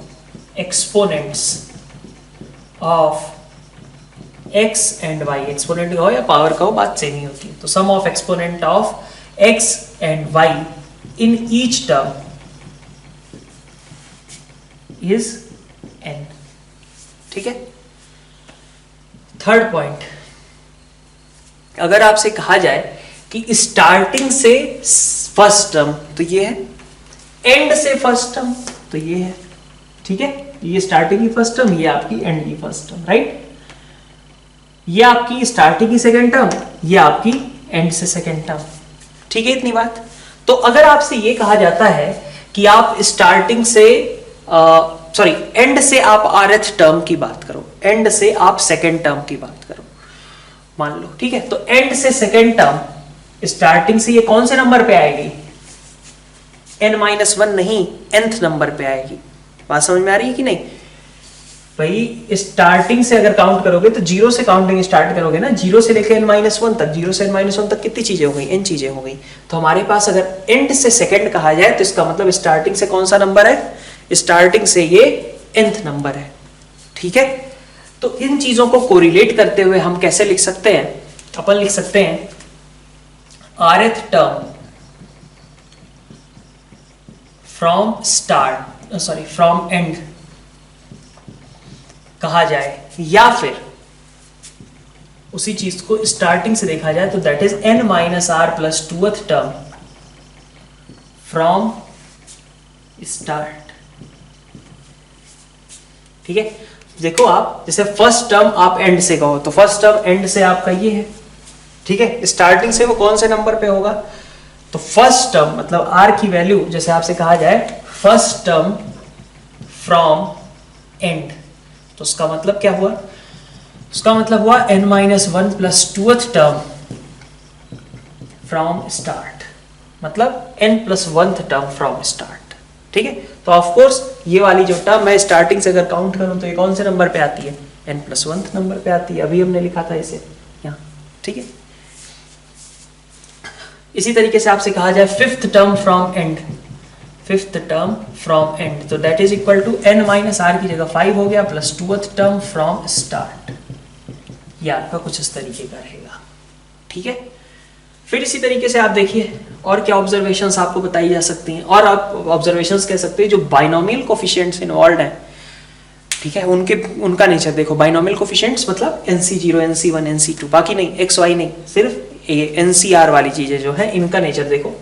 Speaker 1: exponents of x and y, exponent का हो या पावर का हो बात सेम ही होती है, तो sum of exponent of x and y in each term is n। ठीक है, थर्ड पॉइंट, अगर आपसे कहा जाए कि स्टार्टिंग से फर्स्ट टर्म तो ये है, एंड से फर्स्ट टर्म तो ये है, ठीक है, ये स्टार्टिंग की फर्स्ट टर्म, ये आपकी एंड की फर्स्ट टर्म, राइट, ये आपकी स्टार्टिंग की सेकेंड टर्म, ये आपकी एंड से सेकेंड टर्म। ठीक है, इतनी बात। तो अगर आपसे ये कहा जाता है कि आप स्टार्टिंग से एंड से आप rth टर्म की बात करो, एंड से आप सेकेंड टर्म की बात करो, मान लो, ठीक है, तो एंड से सेकेंड टर्म स्टार्टिंग से ये कौन से नंबर पे आएगी, n-1 नहीं, nth नंबर पे आएगी। बात समझ में आ रही है कि नहीं भाई, स्टार्टिंग से अगर काउंट करोगे तो जीरो से काउंटिंग स्टार्ट करोगे ना, जीरो से लेकर n-1 तक, जीरो से n-1 तक कितनी चीजें हो गई, n चीजें हो गई। तो हमारे पास अगर एंड से सेकेंड कहा जाए तो इसका मतलब स्टार्टिंग से कौन सा नंबर है, स्टार्टिंग से ये nth नंबर है। ठीक है, तो इन चीजों को कोरिलेट करते हुए हम कैसे लिख सकते हैं, अपन लिख सकते हैं rth टर्म फ्रॉम एंड कहा जाए, या फिर उसी चीज को स्टार्टिंग से देखा जाए तो that is n minus r plus 2th term from start. ठीक है, देखो आप जैसे फर्स्ट टर्म आप एंड से कहो तो फर्स्ट टर्म एंड से आपका ये है, ठीक है, स्टार्टिंग से वो कौन से नंबर पे होगा, तो फर्स्ट टर्म मतलब r की वैल्यू, जैसे आपसे कहा जाए फर्स्ट टर्म फ्रॉम एंड, तो उसका मतलब क्या हुआ, उसका मतलब हुआ n-1 plus 2th term from start, मतलब n plus 1th term from start. ठीक है, तो ऑफ कोर्स ये वाली जो टर्म मैं स्टार्टिंग से अगर काउंट करूं तो ये कौन से नंबर पे आती है, n प्लस 1th नंबर पे आती है, अभी हमने लिखा था इसे यहाँ। ठीक है, इसी तरीके से आपसे कहा जाए fifth term from end, fifth term from end, तो that is equal to n minus r की जगह 5 हो गया plus 2th term from start, ये आपका कुछ इस तरीके का रहेगा। ठीक है, फिर इसी तरीके से आप देखिए और क्या ऑब्जर्वेशंस आपको बताई जा सकती हैं, और आप ऑब्जर्वेशंस कह सकते हैं जो बाइनोमियल कोफिशिएंट्स इन्वॉल्व हैं। ठीक है, उनका नेचर देखो, बाइनोमियल कोफिशिएंट्स मतलब nc0 nc1 nc2, बाकी नहीं x y नहीं, सिर्फ ncr वाली चीजें जो है इनका नेचर देखो।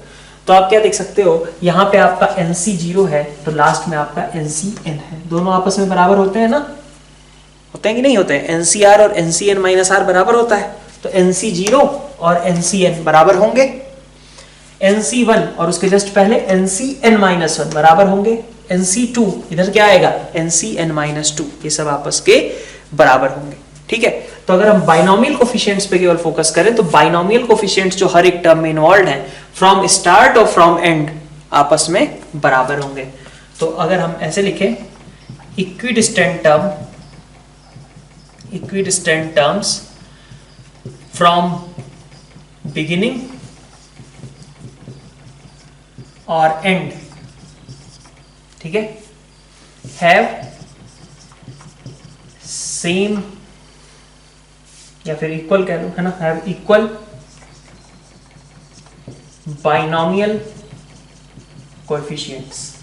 Speaker 1: तो आप क्या देख सकते हो, यहाँ पे आपका nc0 है तो लास्ट में आपका ncn है, दोनों आपस में बराबर होते हैं ना, होते हैं कि नहीं होते हैं, ncr और ncn माइनस आर बराबर होता है, तो nc0 और ncn बराबर होंगे, nc1 और उसके जस्ट पहले ncn-1 बराबर होंगे, nc2 इधर क्या आएगा ncn-2, ये सब आपस के बराबर होंगे। ठीक है, तो अगर हम बाइनोमियल कोफिशिएंट्स पे केवल फोकस करें तो बाइनोमियल कोफिशिएंट्स जो हर एक टर्म में इन्वॉल्व हैं फ्रॉम स्टार्ट और फ्रॉम एंड आपस में बराबर होंगे। तो अगर हम ऐसे लिखें इक्विडिस्टेंट टर्म्स फ्रॉम बिगिनिंग और एंड, ठीक है, हैव सेम या फिर इक्वल कह लो, है ना, हैव इक्वल बाइनोमियल कोएफिशिएंट्स,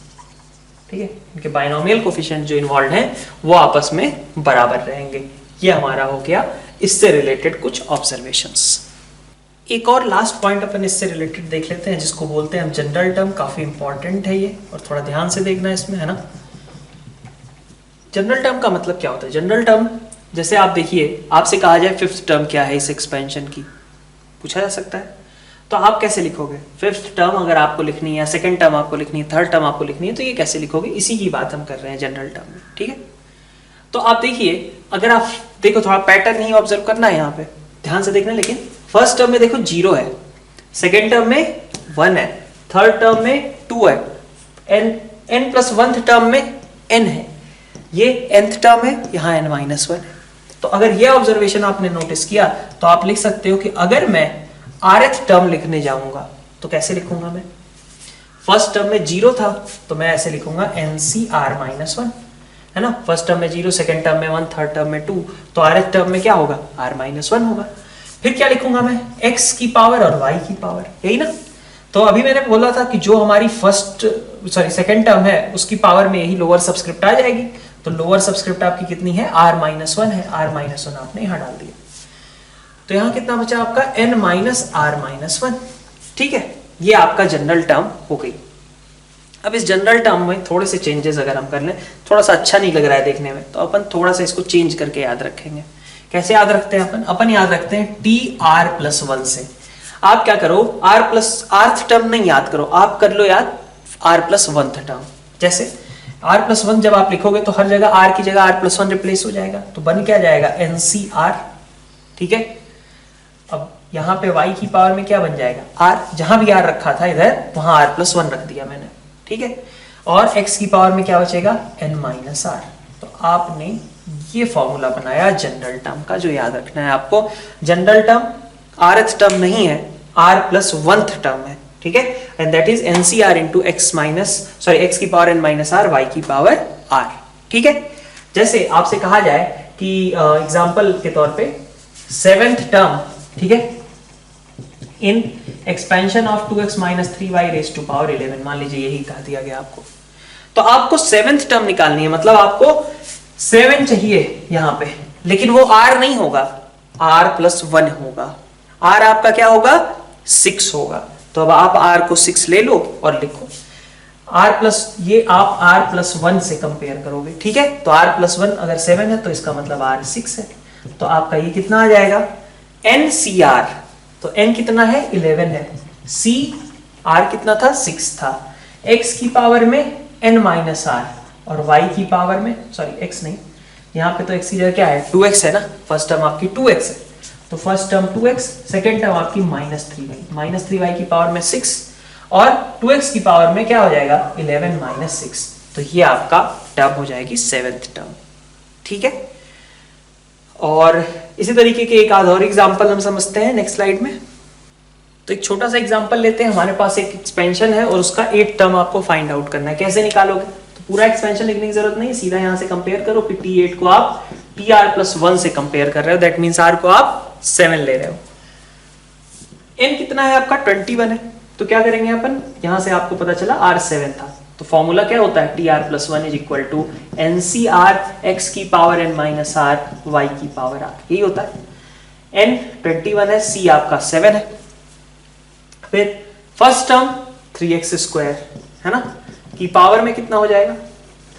Speaker 1: ठीक है, इनके बाइनोमियल कोएफिशिएंट जो इन्वॉल्व हैं वो आपस में बराबर रहेंगे। ये हमारा हो गया इससे रिलेटेड कुछ ऑब्जर्वेशंस। एक और लास्ट पॉइंट अपन इससे रिलेटेड देख लेते हैं जिसको बोलते हैं हम जनरल टर्म। काफी इंपॉर्टेंट है ये और थोड़ा ध्यान से देखना है इसमें, है ना। जनरल टर्म का मतलब क्या होता है? जनरल टर्म जैसे आप देखिए, आपसे कहा जाए फिफ्थ टर्म क्या है इस एक्सपेंशन की, पूछा जा सकता है, तो आप कैसे लिखोगे? फिफ्थ टर्म अगर आपको लिखनी है या सेकंड टर्म आपको लिखनी है, थर्ड टर्म आपको लिखनी है, तो ये कैसे लिखोगे? इसी की बात हम कर रहे हैं जनरल टर्म में, ठीक है। तो आप देखिए, अगर आप देखो, थोड़ा पैटर्न ही ऑब्जर्व करना है यहाँ पे, ध्यान से देखना। लेकिन फर्स्ट टर्म में देखो 0 है, सेकेंड टर्म में 1 है, थर्ड टर्म में 2 है, n+1 टर्म में n है, ये nth टर्म है, यहाँ n-1 है। तो अगर ये ऑब्जर्वेशन आपने नोटिस किया तो आप लिख सकते हो कि अगर मैं rth टर्म लिखने जाऊंगा तो कैसे लिखूंगा मैं? फर्स्ट टर्म में 0 था तो मैं ऐसे लिखूंगा NCr-1, है ना। फर्स्ट टर्म में 0, सेकंड टर्म में 1, थर्ड टर्म में 2, तो rth टर्म में क्या होगा? r-1 होगा। फिर क्या लिखूंगा मैं? x की पावर और y की पावर, यही ना। तो अभी मैंने बोला था कि जो हमारी सेकंड टर्म है उसकी पावर में यही लोअर सबस्क्रिप्ट आ जाएगी, तो लोअर सबस्क्रिप्ट आपकी कितनी है? r-1 है, r-1 आपने यहाँ डाल दिया, तो यहाँ कितना बचा आपका? n-r-1, ठीक है। ये आपका जनरल टर्म हो गई। अब इस जनरल टर्म में थोड़े से चेंजेस अगर हम कर लें, थोड़ा सा अच्छा नहीं लग रहा है देखने में, तो अपन थोड़ा सा इसको चेंज करके याद रखेंगे। कैसे याद रखते हैं अपन याद रखते हैं tr+1 से। आप क्या करो, rth टर्म नहीं याद करो, आप कर लो याद r+1 टर्म। जैसे r+1 जब आप लिखोगे तो हर जगह r की जगह r+1 रिप्लेस हो जाएगा, तो बन क्या जाएगा? NCr, ठीक है। अब यहाँ पे y की पावर में क्या बन जाएगा? r, जहां भी r रखा था इधर वहां r+1 रख दिया मैंने, ठीक है। और x की पावर में क्या बचेगा? n-r। तो आपने ये फॉर्मूला बनाया जनरल टर्म का, जो याद रखना है आपको। जनरल टर्म rth टर्म नहीं है, r+1 टर्म है, ठीक है। And that is NCr into x की पावर n-r, y की पावर r, ठीक है। जैसे आपसे कहा जाए कि एग्जांपल के तौर पे सेवेंथ टर्म, ठीक है, in expansion of 2x - 3y raise to power 11, मान लीजिए यही कहा दिया गया आपको, तो आपको सेवेंथ टर्म निकालनी है, मतलब आपको 7 चाहिए यहाँ पे, लेकिन वो r नहीं होगा, r+1 होगा। r आपका क्या होगा? 6 होगा। तो अब आप r को 6 ले लो और लिखो ये आप r+1 से कंपेयर करोगे, ठीक है। तो r+1 अगर 7 है तो इसका मतलब r 6 है, तो आपका ये कितना आ जाएगा? NCr, तो n कितना है? 11 है, c r कितना था? 6 था, x की पावर में n-r और y की पावर में, सॉरी x नहीं, यहाँ पे तो x की जगह क्या है? 2x है ना, फर्स्ट टर्म आपकी 2x है, तो first term 2x, second term आपकी -3y की पावर में 6 और 2x की पावर में क्या हो जाएगा? 11 - 6, तो ये आपका टर्म हो जाएगी सेवेंथ टर्म, ठीक है। और इसी तरीके के एक आध और एग्जांपल हम समझते हैं नेक्स्ट स्लाइड में। तो एक छोटा सा एग्जांपल लेते हैं। हमारे पास एक एक्सपेंशन है और उसका 8 टर्म आपको फाइंड आउट करना है। कैसे निकालोगे? तो पूरा एक्सपेंशन लिखने की जरूरत नहीं, सीधा यहाँ से कंपेयर करो, फिर T8 को आप Tr+1 से कंपेयर कर रहे हो, दैट मीन्स r को आप 7 ले रहे हो। n कितना है आपका? 21 है, तो क्या करेंगे अपन? यहाँ से आपको पता चला r7 था, तो फॉर्मूला क्या होता है? Tr+1 = NCr x की पावर n-r y की पावर r, यही होता है। n 21 है, c आपका 7 है, फिर फर्स्ट टर्म 3x² है ना, की पावर में कितना हो जाएगा?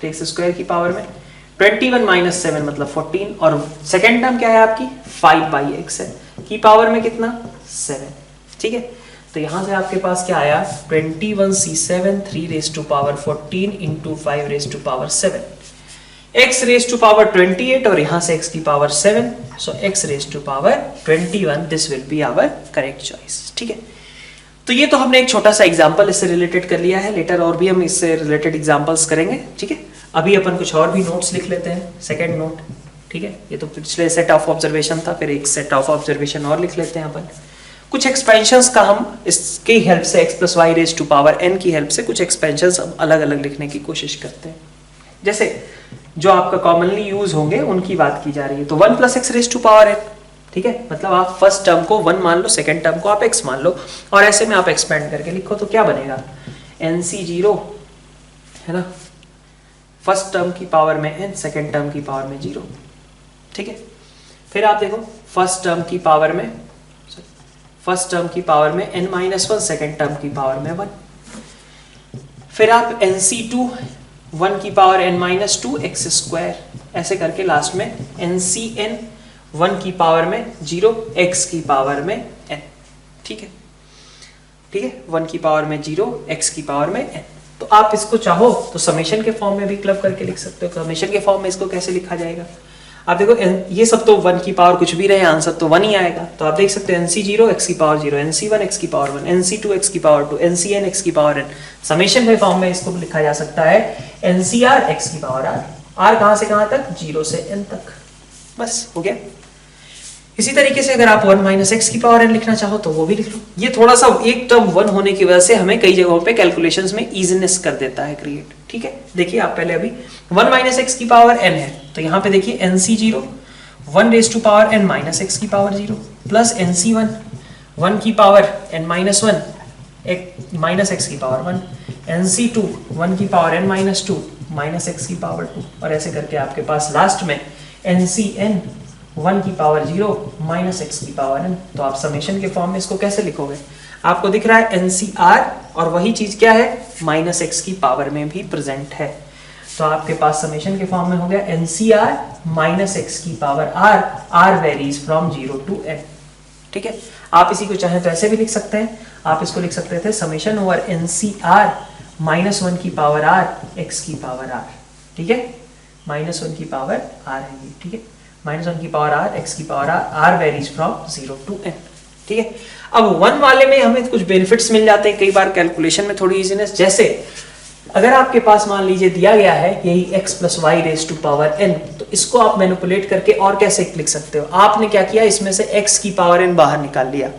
Speaker 1: 3x² की पावर में 21 - 7 मतलब 14, और सेकेंड टर्म क्या है आपकी? 5/x है, की पावर में कितना? 7, ठीक है। तो यहां से आपके पास क्या आया? 21c7 3^14 × 5^7, x^28 और यहां से x की power 7, so x^21, this will be our correct choice, ठीक है। तो ये तो हमने एक छोटा सा एग्जांपल इससे रिलेटेड कर लिया है, लेटर और भी हम इससे रिलेटेड एग्जांपल्स करेंगे, ठीक है। अभी अपन कुछ और भी नोट्स लिख लेते हैं, सेकंड नोट, ठीक है। ये तो पिछले सेट ऑफ ऑब्जर्वेशन था, फिर एक सेट ऑफ ऑब्जर्वेशन और लिख लेते हैं अपन। कुछ एक्सपेंशंस का हम इसकी हेल्प से x+y⁴n की हेल्प से कुछ एक्सपेंशंस अलग अलग लिखने की कोशिश करते हैं। जैसे जो आपका कॉमनली यूज होंगे उनकी बात की जा रही है, तो 1 + x⁴n ठीक है, मतलब आप फर्स्ट टर्म को 1 मान लो, सेकेंड टर्म को आप x मान लो, और ऐसे में आप एक्सपेंड करके लिखो तो क्या बनेगा, NC0 है ना, फर्स्ट टर्म की पावर में n, सेकेंड टर्म की पावर में 0, ठीक है। फिर आप देखो फर्स्ट टर्म की पावर में n-1, सेकेंड टर्म की पावर में 1। फिर आप NC2 1 की पावर n-2 x², ऐसे करके लास्ट में NCn 1 की पावर में 0 x की पावर में n, ठीक है, 1 की पावर में 0 x की पावर में n। तो आप इसको चाहो तो समेशन के फॉर्म में भी क्लब करके लिख सकते हो। समेशन के फॉर्म में इसको कैसे लिखा जाएगा, आप देखो ये सब तो 1 की पावर कुछ भी रहे, आंसर तो 1 ही आएगा। तो आप देख सकते हो NC0 x की पावर 0, NC1 x की पावर 1, NC2 x की पावर 2, NCn x की पावर n। समेशन के फॉर्म में इसको लिखा जा सकता है NCR x की पावर r। r कहां से कहां तक, 0 से n तक, बस हो गया। इसी तरीके से अगर आप 1 - x की पावर n लिखना चाहो तो वो भी लिख लो। ये थोड़ा सा एक टर्म 1 होने की वजह से हमें कई जगहों पे कैलकुलेशंस में इजीनेस कर देता है क्रिएट, ठीक है। देखिए आप पहले अभी 1 - x की पावर n है, तो यहाँ पे देखिए NC0 1 n - x की पावर 0 प्लस NC1 1 की पावर n-1 x की पावर 1, NC2 1 की पावर n-2 x की पावर 2, और ऐसे करके आपके पास लास्ट में NCn 1 की पावर 0 x की पावर n। तो आप समेशन के फॉर्म में इसको कैसे लिखोगे, आपको दिख रहा है NCR, और वही चीज क्या है, -x की पावर में भी प्रेजेंट है। तो आपके पास समेशन के फॉर्म में हो गया NCR -x की power r varies from 0 to n, ठीक है। आप इसी को चाहें तो ऐसे भी लिख सकते हैं, आप इसको लिख सकते थे समेशन ओवर NCR -1 की पावर r x की पावर r, ठीक है, -1 की पावर r है ये, ठीक है, -1 की पावर r x की power r varies from 0 to n, ठीक है। अब 1 वाले में हमें कुछ बेनिफिट्स मिल जाते हैं कई बार कैलकुलेशन में, थोड़ी इजीनेस। जैसे अगर आपके पास मान लीजिए दिया गया है यही x + y raise to power n, तो इसको आप मैनिपुलेट करके और कैसे लिख सकते हो, आपने क्या किया, इसमें से x की पावर n बाहर निकाल लिया,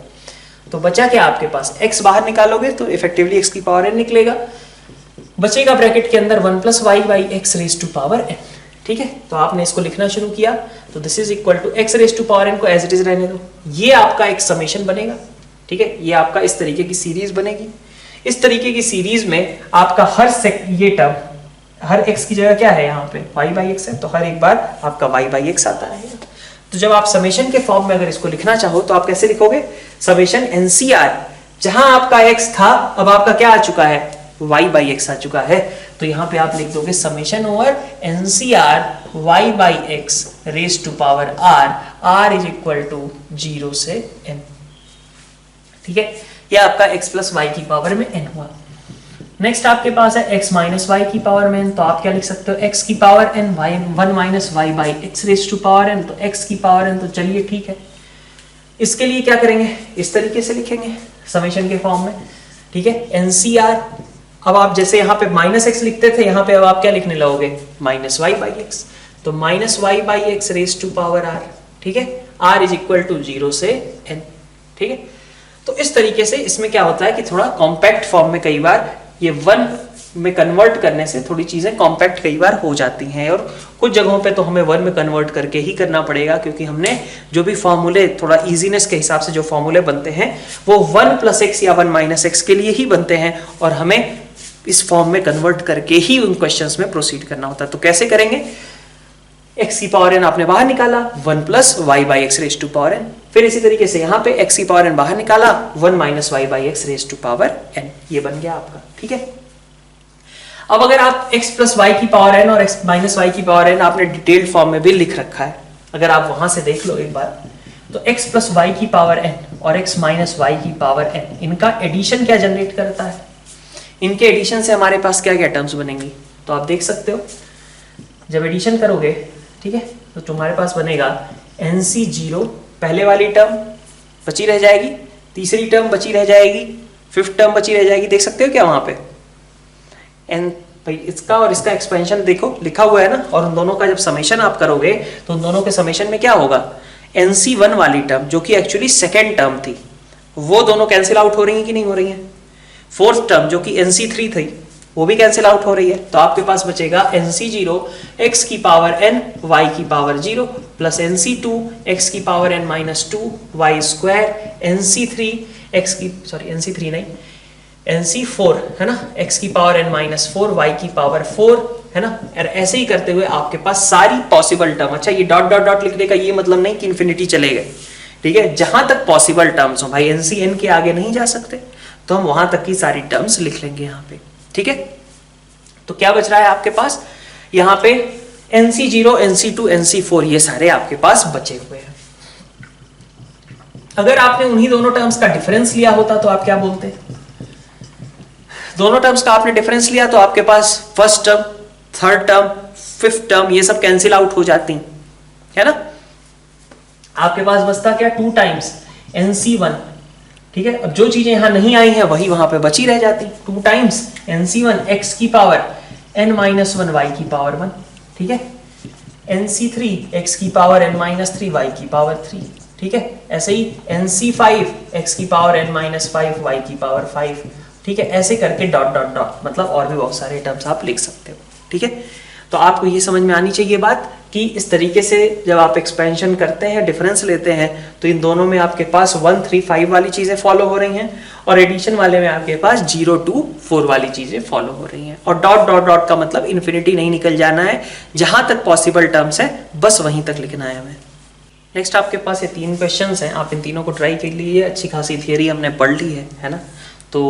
Speaker 1: तो बचा क्या आपके पास, x बाहर निकालोगे तो इफेक्टिवली x की पावर n निकलेगा, बचेगा ब्रैकेट के अंदर 1 + y/x raise to power n, ठीक है। तो आपने इसको लिखना शुरू किया, तो this is equal to x raise to power n को एज इट इज रहने दो, ये आपका एक समेशन बनेगा, ठीक है, ये आपका इस तरीके की सीरीज बनेगी। इस तरीके की सीरीज में आपका ये टर्म हर x की जगह क्या है, यहाँ पे y/x है, तो हर एक बार आपका y/x आता है। तो जब आप समेशन के फॉर्म में अगर इसको लिखना चाहो तो आप कैसे लिखोगे, समेशन NCR, जहां आपका x था अब आपका क्या आ चुका है, y/x आ चुका है, तो यहाँ पे आप लिख दोगे summation over NCR y/x raise to power r is equal to 0 से n, ठीक है। यह आपका x + y की पावर में n हुआ। नेक्स्ट आपके पास है x - y की पावर में n, तो आप क्या लिख सकते हो, x की power n 1 - y/x raise to power n, तो x की पावर n, तो चलिए ठीक है। इसके लिए क्या करेंगे, इस तरीके से लिखेंगे समेशन के फॉर्म में, ठीक है। NCR, अब आप जैसे यहाँ पे -x लिखते थे, यहाँ पे अब आप क्या लिखने लगोगे, -y/x, तो -y/x raise to power r, ठीक है, r इज इक्वल टू 0 से n, ठीक है। तो इस तरीके से इसमें क्या होता है कि थोड़ा कॉम्पैक्ट फॉर्म में कई बार ये 1 में कन्वर्ट करने से थोड़ी चीजें कॉम्पैक्ट कई बार हो जाती हैं, और कुछ जगहों पे तो हमें 1 में कन्वर्ट करके ही करना पड़ेगा, क्योंकि हमने जो भी फॉर्मूले थोड़ा इजीनेस के हिसाब से जो फॉर्मूले बनते हैं वो 1 + x या 1 - x के लिए ही बनते हैं, और हमें इस फॉर्म में कन्वर्ट करके ही उन क्वेश्चंस में प्रोसीड करना होता है। तो कैसे करेंगे, x की पावर n आपने बाहर निकाला, 1 + y/x raise to power n, फिर इसी तरीके से यहाँ पे x की पावर n बाहर निकाला, 1 - y/x raise to power n, ये बन गया आपका, ठीक है। अब अगर आप x + y की पावर n और x - y की पावर n आपने डिटेल्ड फॉर्म में भी लिख रखा है, अगर आप वहां से देख लो एक बार, तो x + y की पावर n और x - y की पावर n, इनका एडिशन क्या जनरेट करता है, इनके एडिशन से हमारे पास क्या क्या टर्म्स बनेंगी, तो आप देख सकते हो जब एडिशन करोगे, ठीक है, तो तुम्हारे पास बनेगा NC0, पहले वाली टर्म बची रह जाएगी, तीसरी टर्म बची रह जाएगी, 5th टर्म बची रह जाएगी, देख सकते हो क्या वहां पे n, भाई इसका और इसका एक्सपेंशन देखो लिखा हुआ है ना, और उन दोनों का जब समेशन आप करोगे तो उन दोनों के समेशन में क्या होगा, NC1 वाली टर्म जो कि एक्चुअली सेकेंड टर्म थी, वो दोनों कैंसिल आउट हो रही है कि नहीं हो रही है, 4th टर्म जो कि NC3 थी वो भी कैंसिल आउट हो रही है, तो आपके पास बचेगा NC0 x की पावर n y की पावर 0 प्लस NC2 x की power n minus 2 y square NC3 x की NC3 नहीं NC4 है ना x की पावर n माइनस 4 y की पावर 4 है ना। और ऐसे ही करते हुए आपके पास सारी पॉसिबल टर्म, अच्छा ये डॉट डॉट डॉट लिखने का ये मतलब नहीं कि इन्फिनिटी चले गए, ठीक है, जहां तक पॉसिबल टर्म्स हो भाई, NC n के आगे नहीं जा सकते तो हम वहां तक की सारी टर्म्स लिख लेंगे यहाँ पे, ठीक है। तो क्या बच रहा है आपके पास यहाँ पे NC0 NC2 NC4 ये सारे आपके पास बचे हुए हैं। अगर आपने उन्हीं दोनों टर्म्स का डिफरेंस लिया होता तो आप क्या बोलते, दोनों टर्म्स का आपने डिफरेंस लिया तो आपके पास first term, third term, fifth term ये सब कैंसिल आउट हो जाती है ना। आपके पास बचता क्या 2 टाइम्स NC1, ठीक है। अब जो चीजें यहां नहीं आई हैं वही वहां पे बची रह जाती, 2 टाइम्स NC1 x की पावर n माइनस 1 y की पावर 1, ठीक है। NC3 x की पावर n माइनस 3 y की पावर 3, ठीक है। ऐसे ही NC5 x की पावर n माइनस 5 y की पावर 5, ठीक है। ऐसे करके डॉट डॉट डॉट मतलब और भी बहुत सारे टर्म्स आप लिख सकते हो, ठीक है। तो आपको ये समझ में आनी चाहिए बात कि इस तरीके से जब आप एक्सपेंशन करते हैं, डिफरेंस लेते हैं, तो इन दोनों में आपके पास 1 3 5 वाली चीजें फॉलो हो रही हैं और एडिशन वाले में आपके पास 0 2 4 वाली चीजें फॉलो हो रही हैं। और डॉट डॉट डॉट का मतलब इन्फिनिटी नहीं निकल जाना है, जहां तक पॉसिबल टर्म्स है बस वहीं तक लिखना है हमें। नेक्स्ट आपके पास ये 3 क्वेश्चंस हैं, आप इन तीनों को ट्राई कर लीजिए। अच्छी खासी थियरी हमने पढ़ ली है ना। तो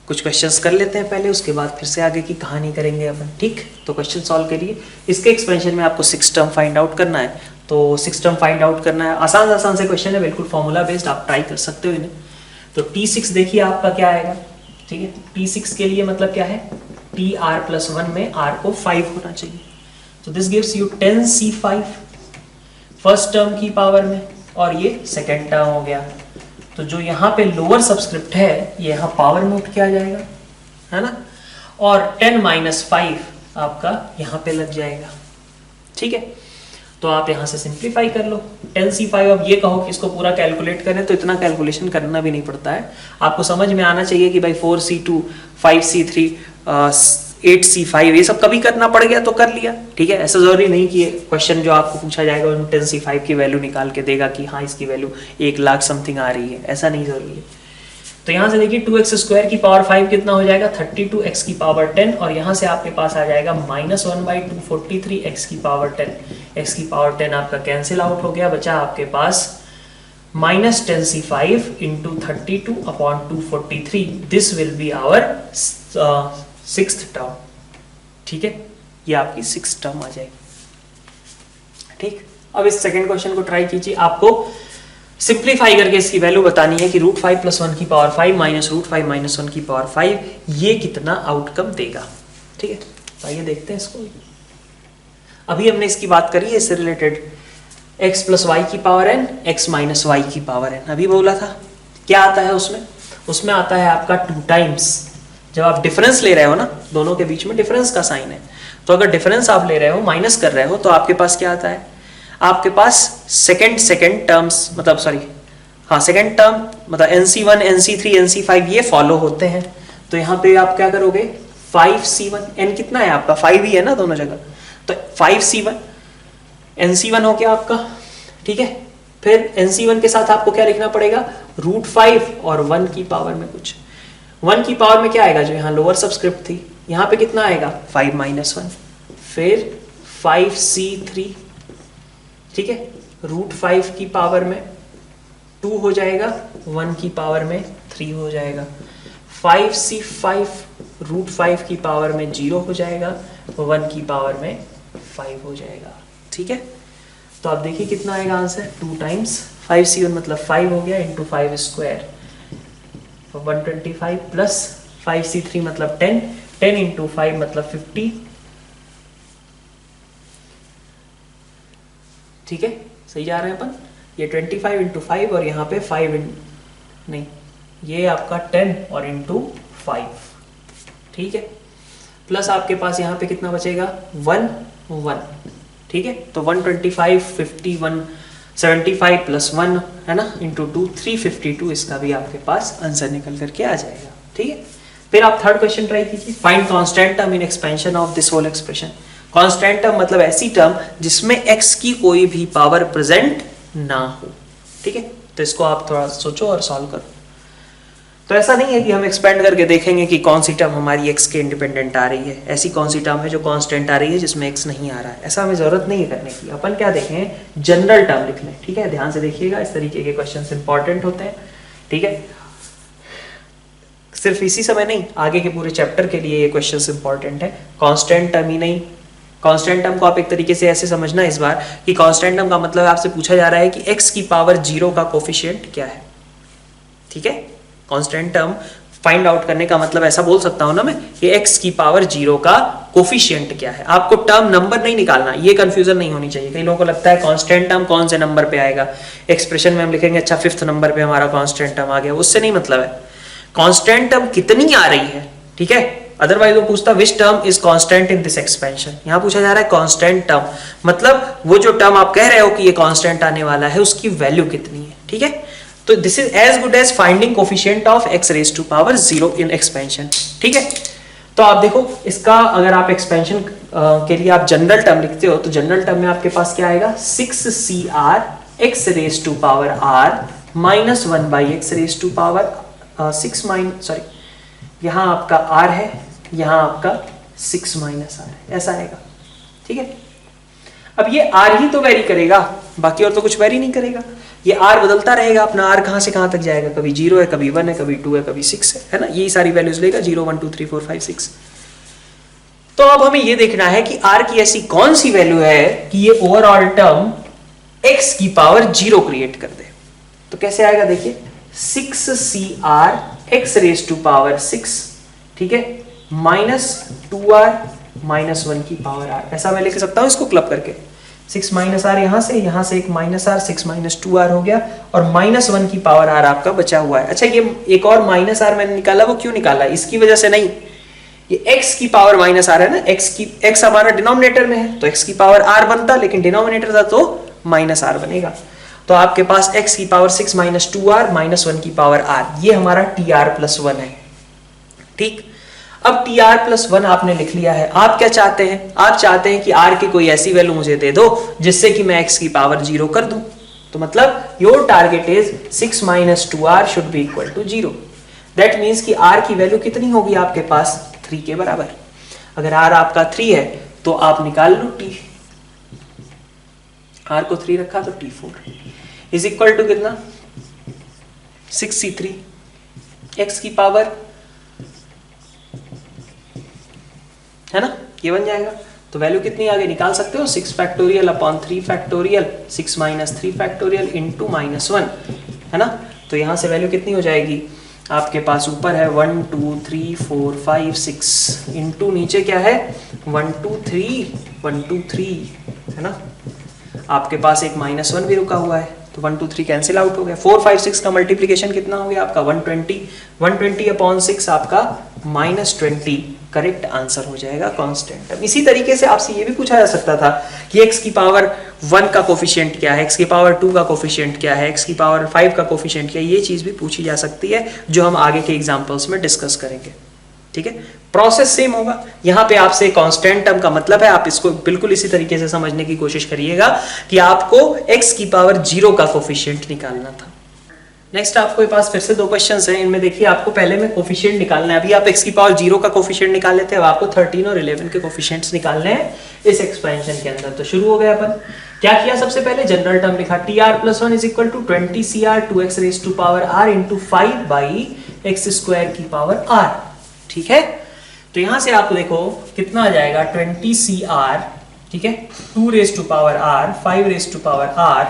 Speaker 1: कुछ क्वेश्चंस कर लेते हैं पहले, उसके बाद फिर से आगे की कहानी करेंगे अपन, ठीक। तो क्वेश्चन सॉल्व करिए। इसके एक्सपेंशन में आपको 6 टर्म फाइंड आउट करना है, तो 6 टर्म फाइंड आउट करना है। आसान से क्वेश्चन है, बिल्कुल फॉर्मूला बेस्ड, आप ट्राई कर सकते हो इन्हें। तो T6 देखिए आपका क्या आएगा, ठीक है। T6 के लिए मतलब क्या है, TR+1 में R को 5 होना चाहिए, तो this gives you 10C5 first term की पावर में, और ये सेकेंड टर्म हो गया। तो जो यहाँ पे लोअर सबस्क्रिप्ट है ये यहाँ पावर नोट किया जाएगा, है ना। और 10 माइनस 5 आपका यहाँ पे लग जाएगा, ठीक है। तो आप यहाँ से सिंप्लीफाई कर लो 10C5। अब ये कहो कि इसको पूरा कैलकुलेट करें तो इतना कैलकुलेशन करना भी नहीं पड़ता है, आपको समझ में आना चाहिए कि भाई 4C2 5C3 8C5 ये सब कभी करना पड़ गया तो कर लिया, ठीक है। ऐसा जरूरी नहीं कि क्वेश्चन जो आपको पूछा जाएगा उसमें 10C5 की वैल्यू निकाल के देगा कि हाँ इसकी वैल्यू 1 लाख समथिंग आ रही है, ऐसा नहीं जरूरी है। तो यहाँ से देखिए 2x² की पावर 5 कितना हो जाएगा 32x की पावर 10, और यहाँ से आपके पास आ जाएगा -1/243 x की पावर 10। x की पावर 10 आपका कैंसिल आउट हो गया, बचा आपके पास -10C5 × 32/243। This will be our 6th term, ठीक है। ये आपकी 6th टर्म आ जाएगी, ठीक। अब इस सेकंड क्वेश्चन को ट्राई कीजिए। आपको सिंप्लीफाई करके इसकी वैल्यू बतानी है कि √5 + 1 की पावर 5 - √5 - 1 की पावर 5 ये कितना आउटकम देगा, ठीक है। तो आइए देखते हैं इसको। अभी हमने इसकी बात करी है इससे रिलेटेड, x + y की पावर n, x - y की पावर n। अभी बोला था क्या आता है उसमें आता है आपका 2 टाइम्स। जब आप डिफरेंस ले रहे हो ना, दोनों के बीच में डिफरेंस का साइन है, तो अगर डिफरेंस आप ले रहे हो, माइनस कर रहे हो, तो आपके पास क्या आता है, आपके पास सेकंड टर्म्स मतलब सेकंड टर्म मतलब NC1 NC3 NC5 ये फॉलो होते हैं। तो यहाँ पे आप क्या करोगे 5C1, n कितना है आपका 5 ही है ना दोनों जगह, तो 5C1 NC1 हो गया आपका, ठीक है। फिर NC1 के साथ आपको क्या लिखना पड़ेगा √5 और 1 की पावर में कुछ, 1 की पावर में क्या आएगा जो यहाँ लोअर सबस्क्रिप्ट थी, यहाँ पे कितना आएगा 5 - 1, फिर 5C3, ठीक है। √5 की पावर में 2 हो जाएगा, 1 की पावर में 3 हो जाएगा। 5C5 √5 की पावर में 0 हो जाएगा, 1 की पावर में 5 हो जाएगा, ठीक है। तो आप देखिए कितना आएगा आंसर, 2 टाइम्स 5C1 मतलब 5 हो गया × 5² 125 प्लस 5C3 मतलब 10 × 5 मतलब 50, ठीक है। सही जा रहे हैं अपन। ये 25 × 5 और यहाँ पे 5 नहीं, ये आपका 10 और × 5, ठीक है। प्लस आपके पास यहाँ पे कितना बचेगा 1 1, ठीक है। तो 125 50 175 प्लस 1 है ना × 2 352, इसका भी आपके पास आंसर निकल करके आ जाएगा, ठीक है। फिर आप थर्ड क्वेश्चन ट्राई कीजिए, find constant term in expansion of this whole expression. Constant term मतलब ऐसी टर्म जिसमें x की कोई भी पावर प्रेजेंट ना हो, ठीक है। तो इसको आप थोड़ा सोचो और सॉल्व करो। तो ऐसा नहीं है कि हम एक्सपेंड करके देखेंगे कि कौन सी टर्म हमारी x के इंडिपेंडेंट आ रही है, ऐसी कौन सी टर्म है जो कांस्टेंट आ रही है जिसमें x नहीं आ रहा है, ऐसा हमें जरूरत नहीं है करने की। अपन क्या देखें, जनरल टर्म लिख लें, ठीक है। ध्यान से देखिएगा, इस तरीके के क्वेश्चंस इंपॉर्टेंट होते हैं, ठीक है। सिर्फ इसी समय नहीं, आगे के पूरे चैप्टर के लिए ये क्वेश्चंस इंपॉर्टेंट है। कांस्टेंट टर्म ही नहीं, कांस्टेंट टर्म को आप एक तरीके से ऐसे समझना इस बार कि कांस्टेंट टर्म का मतलब आपसे पूछा जा रहा है कि x की पावर 0 का कोफिशिएंट क्या है, ठीक है। कांस्टेंट टर्म फाइंड आउट करने का मतलब ऐसा बोल सकता हूं ना मैं कि x की पावर 0 का कोफिशिएंट क्या है। आपको टर्म नंबर नहीं निकालना, ये कंफ्यूजन नहीं होनी चाहिए। कई लोगों को लगता है कांस्टेंट टर्म कौन से नंबर पे आएगा, एक्सप्रेशन में हम लिखेंगे अच्छा 5th नंबर पे हमारा कांस्टेंट टर्म आ गया, उससे नहीं मतलब है। कांस्टेंट टर्म कितनी आ रही है, ठीक है। अदरवाइज वो पूछता which term is constant in this expansion, यहां पूछा जा रहा है कांस्टेंट टर्म, मतलब वो जो टर्म आप कह रहे हो कि ये कांस्टेंट आने वाला है उसकी वैल्यू कितनी है, ठीक है। तो this is as good as finding coefficient of x raise to power 0 in expansion, ठीक है। तो आप देखो इसका अगर आप एक्सपेंशन के लिए आप जनरल टर्म लिखते हो तो जनरल टर्म में आपके पास क्या आएगा, 6cr x raise to power r minus 1 by x raise to power 6 minus, sorry यहाँ आपका r है, यहाँ आपका 6 माइनस r है, ऐसा आएगा, ठीक है। अब ये r ही तो वेरी करेगा, बाकी और तो कुछ वेरी नहीं करेगा। ये r बदलता रहेगा, अपना r कहां से कहां तक जाएगा, कभी 0 है, कभी 1 है, कभी 2 है, कभी 6 है ना, यही सारी वैल्यूज लेगा 0 1 2 3 4 5 6। तो अब हमें ये देखना है कि r की ऐसी कौन सी वैल्यू है कि ये ओवरऑल टर्म x की पावर 0 क्रिएट कर दे। तो कैसे आएगा देखिए, 6cr x raise to power 6, ठीक है, माइनस 2r माइनस 1 की पावर r, ऐसा मैं लिख सकता हूं इसको क्लब करके। 6 माइनस आर यहाँ से एक माइनस आर, 6 माइनस 2r हो गया, और माइनस 1 की पावर r आपका बचा हुआ है। अच्छा, ये एक और माइनस r मैंने निकाला, वो क्यों निकाला, इसकी वजह से नहीं, ये x की पावर माइनस r है ना, x हमारा डिनोमिनेटर में है तो x की पावर r बनता, लेकिन डिनोमिनेटर था तो माइनस r बनेगा। तो आपके पास x की पावर 6 माइनस 2r माइनस 1 की पावर r, ये हमारा tr प्लस 1 है, ठीक। अब tr प्लस 1 आपने लिख लिया है। आप क्या चाहते हैं, आप चाहते हैं कि r की कोई ऐसी वैल्यू मुझे दे दो जिससे कि मैं x की पावर 0 कर दूं। तो मतलब your target is 6 minus 2r should be equal to 0। That means कि r की वैल्यू कितनी होगी आपके पास, 3 के बराबर। अगर r आपका 3 है तो आप निकाल लो t, r को 3 रखा तो t4 इज इक्वल टू कितना, 63 x की पावर, है ना, ये बन जाएगा। तो वैल्यू कितनी आगे निकाल सकते हो, 6 factorial upon 3 factorial, 6 minus 3 factorial into minus 1, है ना। तो यहां से वैल्यू कितनी हो जाएगी आपके पास, ऊपर है 1 2 3 4 5 6 इनटू नीचे क्या है 1 2 3 है ना। आपके पास एक माइनस 1 भी रुका हुआ है तो 1 2 3 कैंसिल आउट हो गया। 4 5 6 का मल्टीप्लीकेशन कितना हो गया आपका 120 अपॉन 6 आपका माइनस 20 करेक्ट आंसर हो जाएगा कांस्टेंट। अब इसी तरीके से आपसे ये भी पूछा जा सकता था कि x की पावर 1 का कोफिशिएंट क्या है, x की पावर 2 का कोफिशिएंट क्या है, x की पावर 5 का कोफिशिएंट क्या है, ये चीज भी पूछी जा सकती है जो हम आगे के एग्जांपल्स में डिस्कस करेंगे, ठीक है। प्रोसेस सेम होगा। यहाँ पे आपसे कांस्टेंट टर्म का मतलब है, आप इसको बिल्कुल इसी तरीके से समझने की कोशिश करिएगा कि आपको x की पावर 0 का कोफिशिएंट निकालना था। नेक्स्ट आपके पास फिर से 2 क्वेश्चंस हैं, इनमें देखिए आपको पहले में कोफिशिएंट निकालना है। अभी आप x की पावर 0 का कोफिशिएंट निकाल लेते हैं, अब आपको 13 और 11 के कोफिशिएंट्स निकालने हैं इस एक्सपेंशन के अंदर। तो शुरू हो गए अपन, क्या किया, सबसे पहले जनरल टर्म लिखा tr plus 1 is equal to 20cr 2x raise to power r into 5 by x square की पावर r, ठीक है। तो यहां से आप देखो कितना आ जाएगा 20cr, ठीक है, 2 raise to power r 5 raise to power r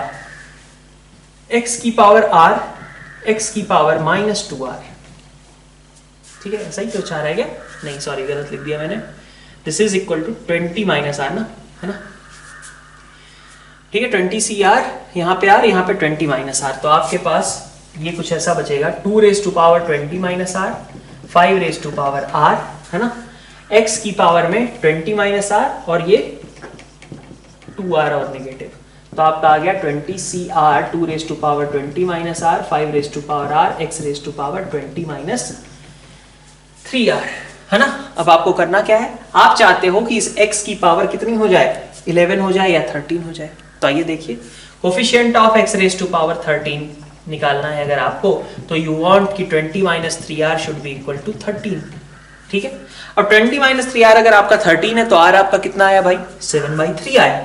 Speaker 1: x की पावर r x की पावर माइनस 2r, ठीक है। ऐसा ही क्यों चाह रहा है क्या, नहीं सॉरी गलत लिख दिया मैंने, this is equal to 20 minus r ना, है ना, ठीक है। 20cr यहाँ पे r, यहाँ पे 20 माइनस r, तो आपके पास ये कुछ ऐसा बचेगा 2 raise to power 20 minus r 5 raise to power r, है ना, x की पावर में 20 माइनस r और ये 2r और नेगेटिव, तो आपका आ गया 20cr 2 raise to power 20 minus r 5 raise to power r x raise to power 20 minus 3r, है ना। अब आपको करना क्या है, आप चाहते हो कि इस x की पावर कितनी हो जाए, 11 हो जाए या 13 हो जाए। तो आइए देखिए, coefficient of x raise to power 13 निकालना है अगर आपको, तो यू वांट कि 20 minus 3r should be equal to 13। ठीक है, और 20 माइनस 3r अगर आपका 13 है तो r आपका कितना आया भाई, 7/3 आया।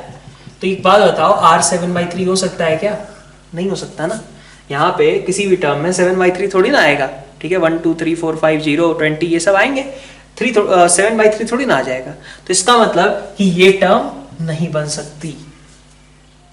Speaker 1: तो एक बात बताओ, r 7/3 हो सकता है क्या, नहीं हो सकता ना। यहाँ पे किसी भी टर्म में 7/3 थोड़ी ना आएगा। ठीक है, 1 2 3 4 5 0 20 ये सब आएंगे, 7/3 थोड़ी ना आ जाएगा। तो इसका मतलब कि ये टर्म नहीं बन सकती,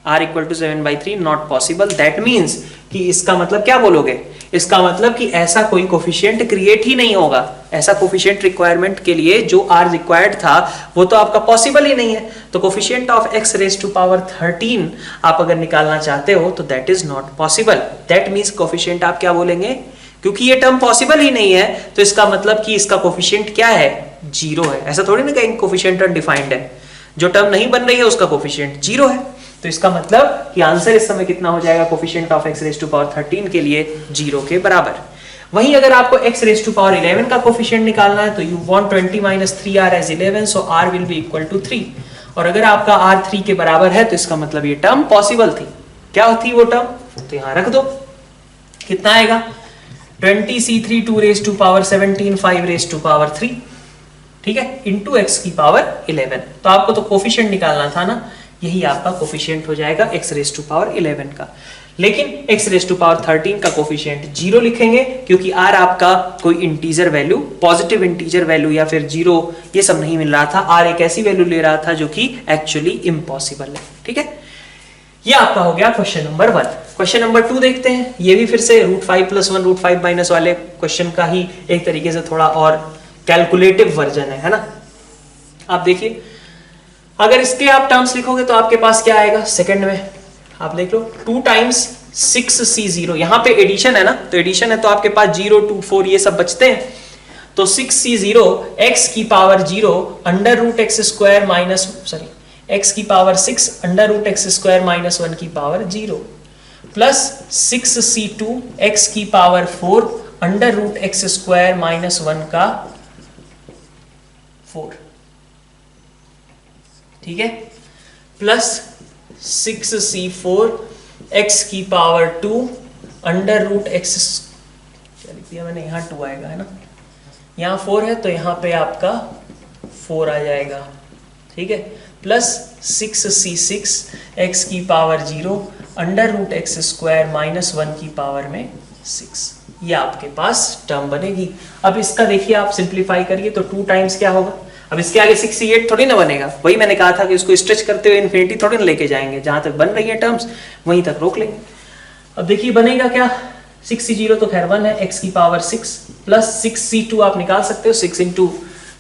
Speaker 1: r equal to 7/3 not possible. That means कि इसका मतलब क्या बोलोगे, इसका मतलब कि ऐसा कोई कोफिशिएंट क्रिएट ही नहीं होगा। ऐसा कोफिशिएंट रिक्वायरमेंट के लिए जो r रिक्वायर्ड था वो तो आपका पॉसिबल ही नहीं है। तो coefficient of x raise to power 13 आप अगर निकालना चाहते हो तो that is not possible. That means coefficient आप क्या बोलेंगे, क्योंकि ये टर्म पॉसिबल ही नहीं है तो इसका मतलब कि इसका कोफिशिएंट क्या है, 0 है। ऐसा थोड़ी ना कहेंगे कोफिशिएंट अनडिफाइंड है, जो टर्म नहीं बन रही है उसका कोफिशिएंट 0 है। तो इसका मतलब कि आंसर इस समय कितना हो जाएगा, coefficient of x raise to power 13 के लिए 0 के बराबर। वहीं अगर आपको x रेज टू पावर 11 का कोफिशिएंट निकालना है तो you want 20 minus 3r as 11, so r will be equal to 3। और अगर आपका r 3 के बराबर है तो इसका मतलब ये टर्म पॉसिबल थी। क्या थी वो टर्म, तो यहां रख दो। कितना आएगा, 20c3 2 raise to power 17 5 raise to power 3, ठीक है, इंटू x की पावर 11। तो आपको तो कोफिशिएंट निकालना था ना, यही आपका कोफिशिएंट हो जाएगा x रेज टू पावर 11 का। लेकिन x रेज टू पावर 13 का कोफिशिएंट 0 लिखेंगे क्योंकि r आपका कोई integer value, positive integer value या फिर 0 ये सब नहीं मिल रहा था। r एक ऐसी वैल्यू ले रहा था जो कि एक्चुअली इम्पॉसिबल है। ठीक है, ये आपका हो गया क्वेश्चन नंबर 1। क्वेश्चन नंबर 2 देखते हैं। ये भी फिर से √5 + 1 √5 - वाले क्वेश्चन का ही एक तरीके से थोड़ा और कैलकुलेटिव वर्जन है ना। आप देखिए, अगर इसके आप टर्म्स लिखोगे तो आपके पास क्या आएगा, सेकंड में आप देख लो 2 टाइम्स 6c0, यहाँ पे एडिशन है ना, तो एडिशन है तो आपके पास 0 2 4 ये सब बचते हैं। तो 6c0 x की पावर 0 √x² माइनस x की पावर 6 √x² - 1 की पावर 0 प्लस 6c2 x की पावर 4 √x² - 1 का 4, ठीक है, प्लस 6c4 x की पावर 2 √x, क्या लिख दिया मैंने, यहाँ 2 आएगा है ना, यहाँ 4 है तो यहाँ पे आपका 4 आ जाएगा। ठीक है, प्लस 6c6 x की पावर 0 √x² - 1 की पावर में 6, ये आपके पास टर्म बनेगी। अब इसका देखिए आप सिंप्लीफाई करिए तो 2 टाइम्स क्या होगा, अब इसके आगे 68 थोड़ी ना बनेगा। वही मैंने कहा था कि इसको स्ट्रेच करते हुए इन्फिनिटी थोड़ी ना लेके जाएंगे, जहां तक बन रही है टर्म्स वहीं तक रोक लेंगे। अब देखिए बनेगा क्या, 6c0 तो खैर 1 है, x की पावर 6 प्लस 6c2 आप निकाल सकते हो, 6 इंटू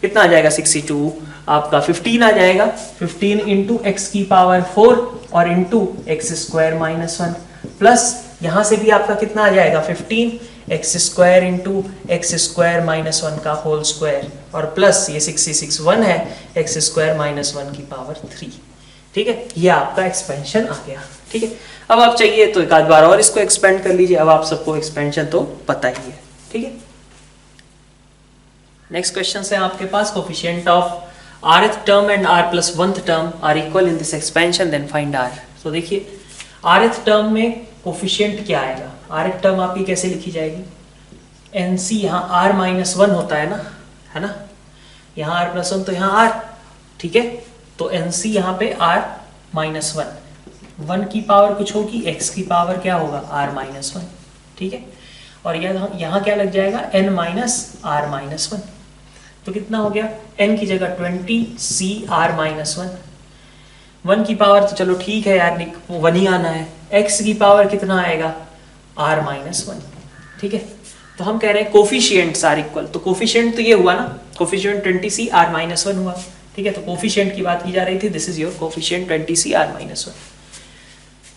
Speaker 1: कितना आ जाएगा, 6c2 आपका 15 आ जाएगा, 15 इंटू x की पावर 4 और इंटू x² - 1 प्लस यहां से भी आपका कितना आ जाएगा 15 x² इंटू x² - 1 का होल स्क्वायर और प्लस ये 66 1 है x² - 1 की पावर 3। ठीक है, ये आपका एक्सपेंशन आ गया। ठीक है, अब आप चाहिए तो एक आध बार और इसको एक्सपेंड कर लीजिए। अब आप सबको एक्सपेंशन तो पता ही है। ठीक है, नेक्स्ट क्वेश्चन है आपके पास, coefficient of rth term and r + 1th term are equal in this expansion, then find r। तो देखिए rth टर्म में कोफिशिएंट क्या आएगा, rth टर्म आपकी कैसे लिखी जाएगी, nc यहाँ r - 1 होता है ना, यहाँ r + 1 तो यहाँ r, ठीक है, तो nc यहाँ पे r - 1 की पावर कुछ होगी, x की पावर क्या होगा r - 1, ठीक है, और यहाँ क्या लग जाएगा n - r - 1, तो कितना हो गया, n की जगह 20c r - 1 की पावर तो चलो ठीक है यार, 1 ही आना है, x की पावर कितना आएगा r - 1, ठीक है। तो हम कह रहे हैं कोफिशिएंट्स आर इक्वल, तो कोफिशिएंट तो ये हुआ ना, कोफिशिएंट 20c r - 1 हुआ, ठीक है, तो कोफिशिएंट की बात की जा रही थी, this is your coefficient 20c r - 1।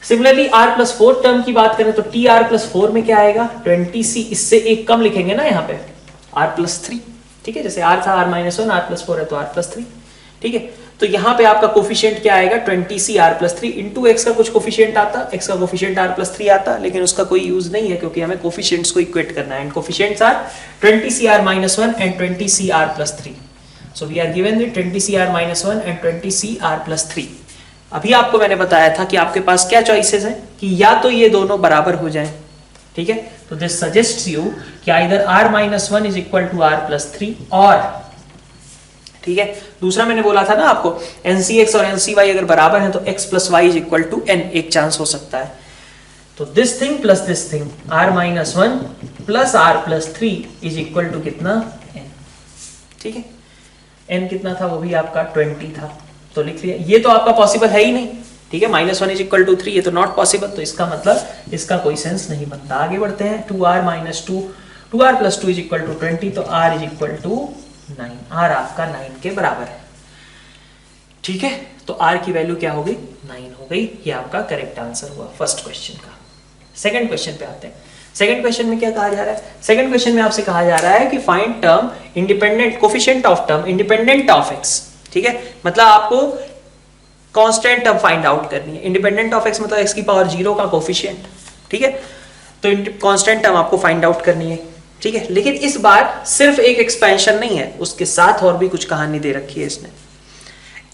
Speaker 1: Similarly r + 4 term की बात करें तो tr + 4 में क्या आएगा 20c, इससे एक कम लिखेंगे ना यहाँ पे r + 3, ठीक है, जैसे r था r - 1, r + 4 है तो r + 3, ठीक है, तो यहाँ पे आपका कोफिशिएंट क्या आएगा 20CR+3 इंटू एक्स का कुछ कोफिशिएंट आता, एक्स का कोफिशिएंट R+3 आता, लेकिन उसका कोई यूज नहीं है क्योंकि हमें कोफिशिएंट्स को इक्वेट करना है। And coefficients are 20CR-1 and 20CR+3। So we are given with 20CR-1 and 20CR+3। अभी आपको मैंने बताया था कि आपके पास क्या चॉइसेस हैं कि या तो ये दोनों बराबर हो जाएं, ठीक है, तो दिस सजेस्ट्स यू कि either R-1 is equal to R+3 और, ठीक है, दूसरा मैंने बोला था ना आपको NCX और NCY अगर बराबर हैं तो x plus y is equal to n, एक चांस हो सकता है। तो this thing plus this thing R-1 plus R+3 is equal to कितना n, ठीक है, n कितना था वो भी आपका 20 था, तो लिख लिया। ये तो आपका पॉसिबल है ही नहीं, ठीक है, -1 इज इक्वल टू 3, ये तो नॉट पॉसिबल, तो इसका मतलब इसका कोई सेंस नहीं बनता। आगे बढ़ते हैं, 2R+2 इज इक्वल टू 20, तो R is equal to 9, R आपका 9 के बराबर है, ठीक है, तो R की वैल्यू क्या हो गई 9 हो गई। ये आपका करेक्ट आंसर हुआ फर्स्ट क्वेश्चन का। सेकंड क्वेश्चन पे आते हैं। सेकंड क्वेश्चन में क्या कहा जा रहा है? सेकंड क्वेश्चन में आपसे कहा जा रहा है कि find term independent coefficient of term independent of x, ठीक है, मतलब आपको कांस्टेंट टर्म फाइंड आउट करनी है। इंडिपेंडेंट ऑफ x मतलब x की पावर 0 का कोफिशिएंट, ठीक है, तो कांस्टेंट टर्म आपको फाइंड आउट करनी है, ठीक है, लेकिन इस बार सिर्फ एक एक्सपेंशन नहीं है, उसके साथ और भी कुछ कहानी दे रखी है इसने।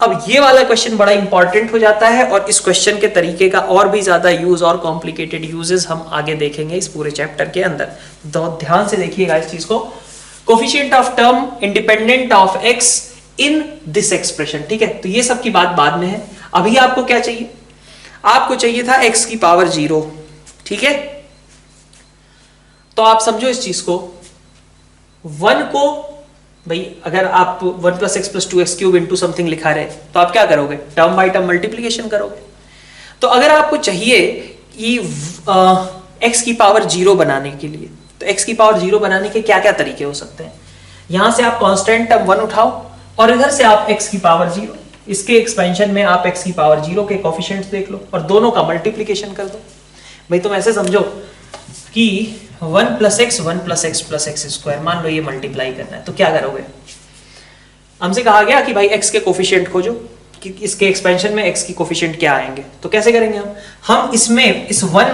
Speaker 1: अब ये वाला क्वेश्चन बड़ा इंपॉर्टेंट हो जाता है और इस क्वेश्चन के तरीके का और भी ज्यादा यूज और कॉम्प्लिकेटेड यूजेस हम आगे देखेंगे इस पूरे चैप्टर के अंदर, तो ध्यान से देखिएगा इस चीज को। Coefficient of term independent of x in this expression, ठीक है, तो ये सब की बात बाद में है। अभी आपको क्या चाहिए? आपको चाहिए था x की पावर 0, ठीक है, तो आप समझो इस चीज को, 1 को भाई अगर आप 1 + x + 2x cube into something लिखा रहे तो आप क्या करोगे? टर्म बाय टर्म मल्टीप्लीकेशन करोगे। तो अगर आपको चाहिए कि x की पावर 0 बनाने के लिए, तो x की पावर 0 बनाने के क्या क्या तरीके हो सकते हैं? यहां से आप कांस्टेंट टर्म 1 उठाओ और इधर से आप x की पावर 0, इसके एक्सपेंशन में आप x की पावर 0 के कोफिशिएंट्स देख लो और दोनों का मल्टीप्लीकेशन कर दो। भाई तुम ऐसे समझो कि 1 + x + x² मान लो ये मल्टीप्लाई करना है, तो क्या करोगे? हमसे कहा गया कि भाई x के कोफिशिएंट खोजो कि इसके एक्सपेंशन में x की कोफिशिएंट क्या आएंगे, तो कैसे करेंगे हम इसमें इस 1,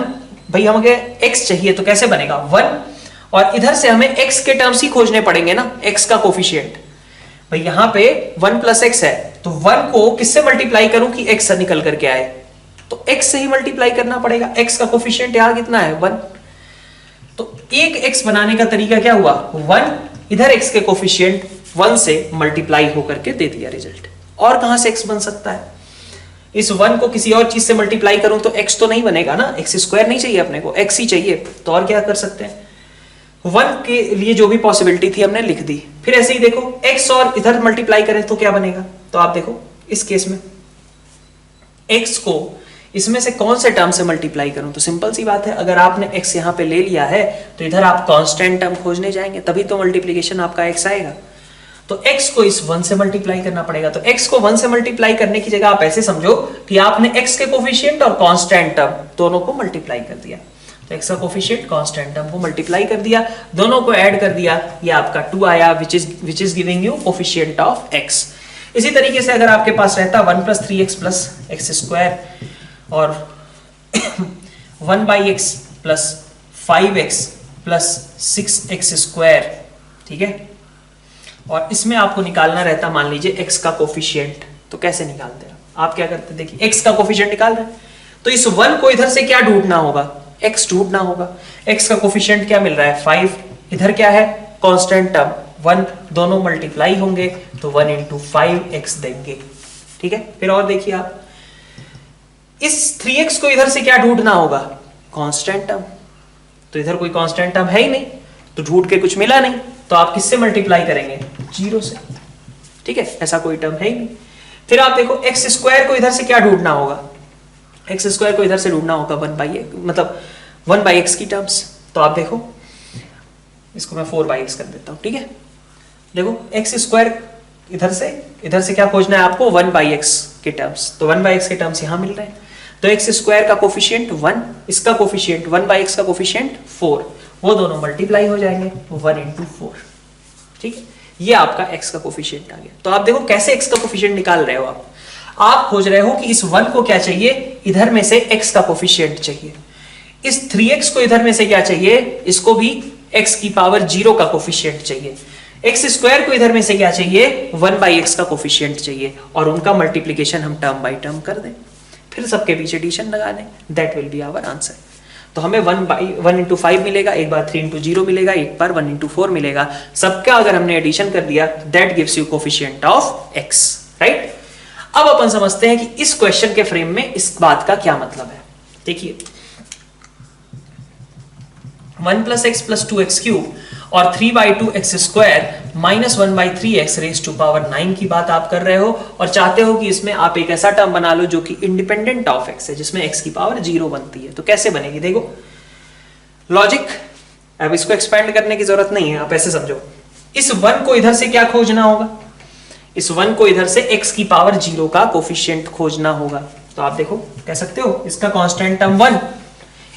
Speaker 1: भाई हमें x चाहिए तो कैसे बनेगा 1 और इधर से हमें x के टर्म्स ही खोजने पड़ेंगे ना, x का कोफिशिएंट। भाई यहां पे 1 + x है तो 1 को किससे मल्टीप्लाई करूं कि x से निकल करके आए, तो x से ही मल्टीप्लाई करना पड़ेगा। x का कोफिशिएंट यहां कितना है 1, तो एक x बनाने का तरीका क्या हुआ 1, इधर x के कोफिशिएंट 1 से मल्टीप्लाई होकर के दे दिया रिजल्ट। और कहां से x बन सकता है? इस 1 को किसी और चीज से मल्टीप्लाई करूं तो x तो नहीं बनेगा ना, x² नहीं चाहिए अपने को, x ही चाहिए। तो और क्या कर सकते हैं, 1 के लिए जो भी पॉसिबिलिटी थी हमने लिख दी। फिर ऐसे ही देखो x और इधर मल्टीप्लाई करें तो क्या बनेगा, तो आप देखो इस केस में x को इसमें से कौन से टर्म से मल्टीप्लाई करूं, तो सिंपल सी बात है, अगर आपने x यहां पे ले लिया है तो इधर आप कांस्टेंट टर्म खोजने जाएंगे तभी तो मल्टीप्लिकेशन आपका x आएगा। तो x को इस 1 से मल्टीप्लाई करना पड़ेगा। तो x को 1 से मल्टीप्लाई करने की जगह आप ऐसे समझो कि आपने x के कोफिशिएंट और कांस्टेंट टर्म दोनों को मल्टीप्लाई कर दिया। तो x का कोफिशिएंट कांस्टेंट टर्म को मल्टीप्लाई कर दिया, दोनों को ऐड कर दिया, ये आपका 2 आया which is giving you coefficient of x। इसी तरीके से अगर आपके पास रहता 1 + 3x + x² और 1/x + 5x + 6x², ठीक है, और इसमें आपको निकालना रहता मान लीजिए x का कोफिशिएंट, तो कैसे निकालते हैं आप? क्या करते हैं, देखिए x का कोफिशिएंट निकाल रहे हैं तो इस 1 को इधर से क्या ढूंढना होगा, x ढूंढना होगा। x का कोफिशिएंट क्या मिल रहा है 5, इधर क्या है कांस्टेंट टर्म 1, दोनों मल्टीप्लाई होंगे तो 1 × 5x देंगे, ठीक है। फिर और देखिए आप इस 3x को इधर से क्या ढूंढना होगा, कांस्टेंट टर्म, तो इधर कोई कांस्टेंट टर्म है ही नहीं तो ढूंढ के कुछ मिला नहीं, तो आप किससे मल्टीप्लाई करेंगे 0 से, ठीक है, ऐसा कोई टर्म है ही नहीं। फिर आप देखो x² को इधर से क्या ढूंढना होगा, x² को इधर से ढूंढना होगा 1/x, मतलब 1/x की टर्म्स। तो आप देखो इसको मैं 4/x कर देता हूं, ठीक है। देखो x² इधर से क्या खोजना है आपको 1/x के टर्म्स, तो 1/x के टर्म्स यहां मिल रहे हैं। तो x² का कोफिशिएंट 1, इसका कोफिशिएंट 1/x का कोफिशिएंट 4, वो दोनों मल्टीप्लाई हो जाएंगे 1 × 4, ठीक है। ये आपका x का कोफिशिएंट आ गया। तो आप देखो कैसे x का कोफिशिएंट निकाल रहे हो। आप खोज रहे हो कि इस 1 को क्या चाहिए, इधर में से x का कोफिशिएंट चाहिए, इस 3x को इधर में से क्या चाहिए, इसको भी x की पावर 0 का कोफिशिएंट चाहिए, x स्क्वायर को इधर में से क्या चाहिए, 1/x का कोफिशिएंट चाहिए, और उनका मल्टीप्लीकेशन हम टर्म बाय टर्म कर दें, फिर सबके बीच एडिशन लगा दें, that will be our answer. तो हमें 1 into 5 मिलेगा, एक बार 3 into 0 मिलेगा, एक बार 1 into 4 मिलेगा, सबका अगर हमने एडिशन कर दिया that gives you coefficient of x, right. अब अपन समझते हैं कि इस क्वेश्चन के फ्रेम में इस बात का क्या मतलब है। देखिए 1 + x + 2x क्यूब और 3/2x square minus 1/3x raise to power 9 की बात आप कर रहे हो, और चाहते हो कि इसमें आप एक ऐसा टर्म बना लो जो कि इंडिपेंडेंट ऑफ x है, जिसमें x की पावर 0 बनती है। तो कैसे बनेगी, देखो लॉजिक, अब इसको एक्सपेंड करने की जरूरत नहीं है, आप ऐसे समझो, इस 1 को इधर से क्या खोजना होगा, इस 1 को इधर से x की पावर 0 का कोफिशिएंट खोजना होगा। तो आप देखो कह सकते हो इसका कांस्टेंट टर्म 1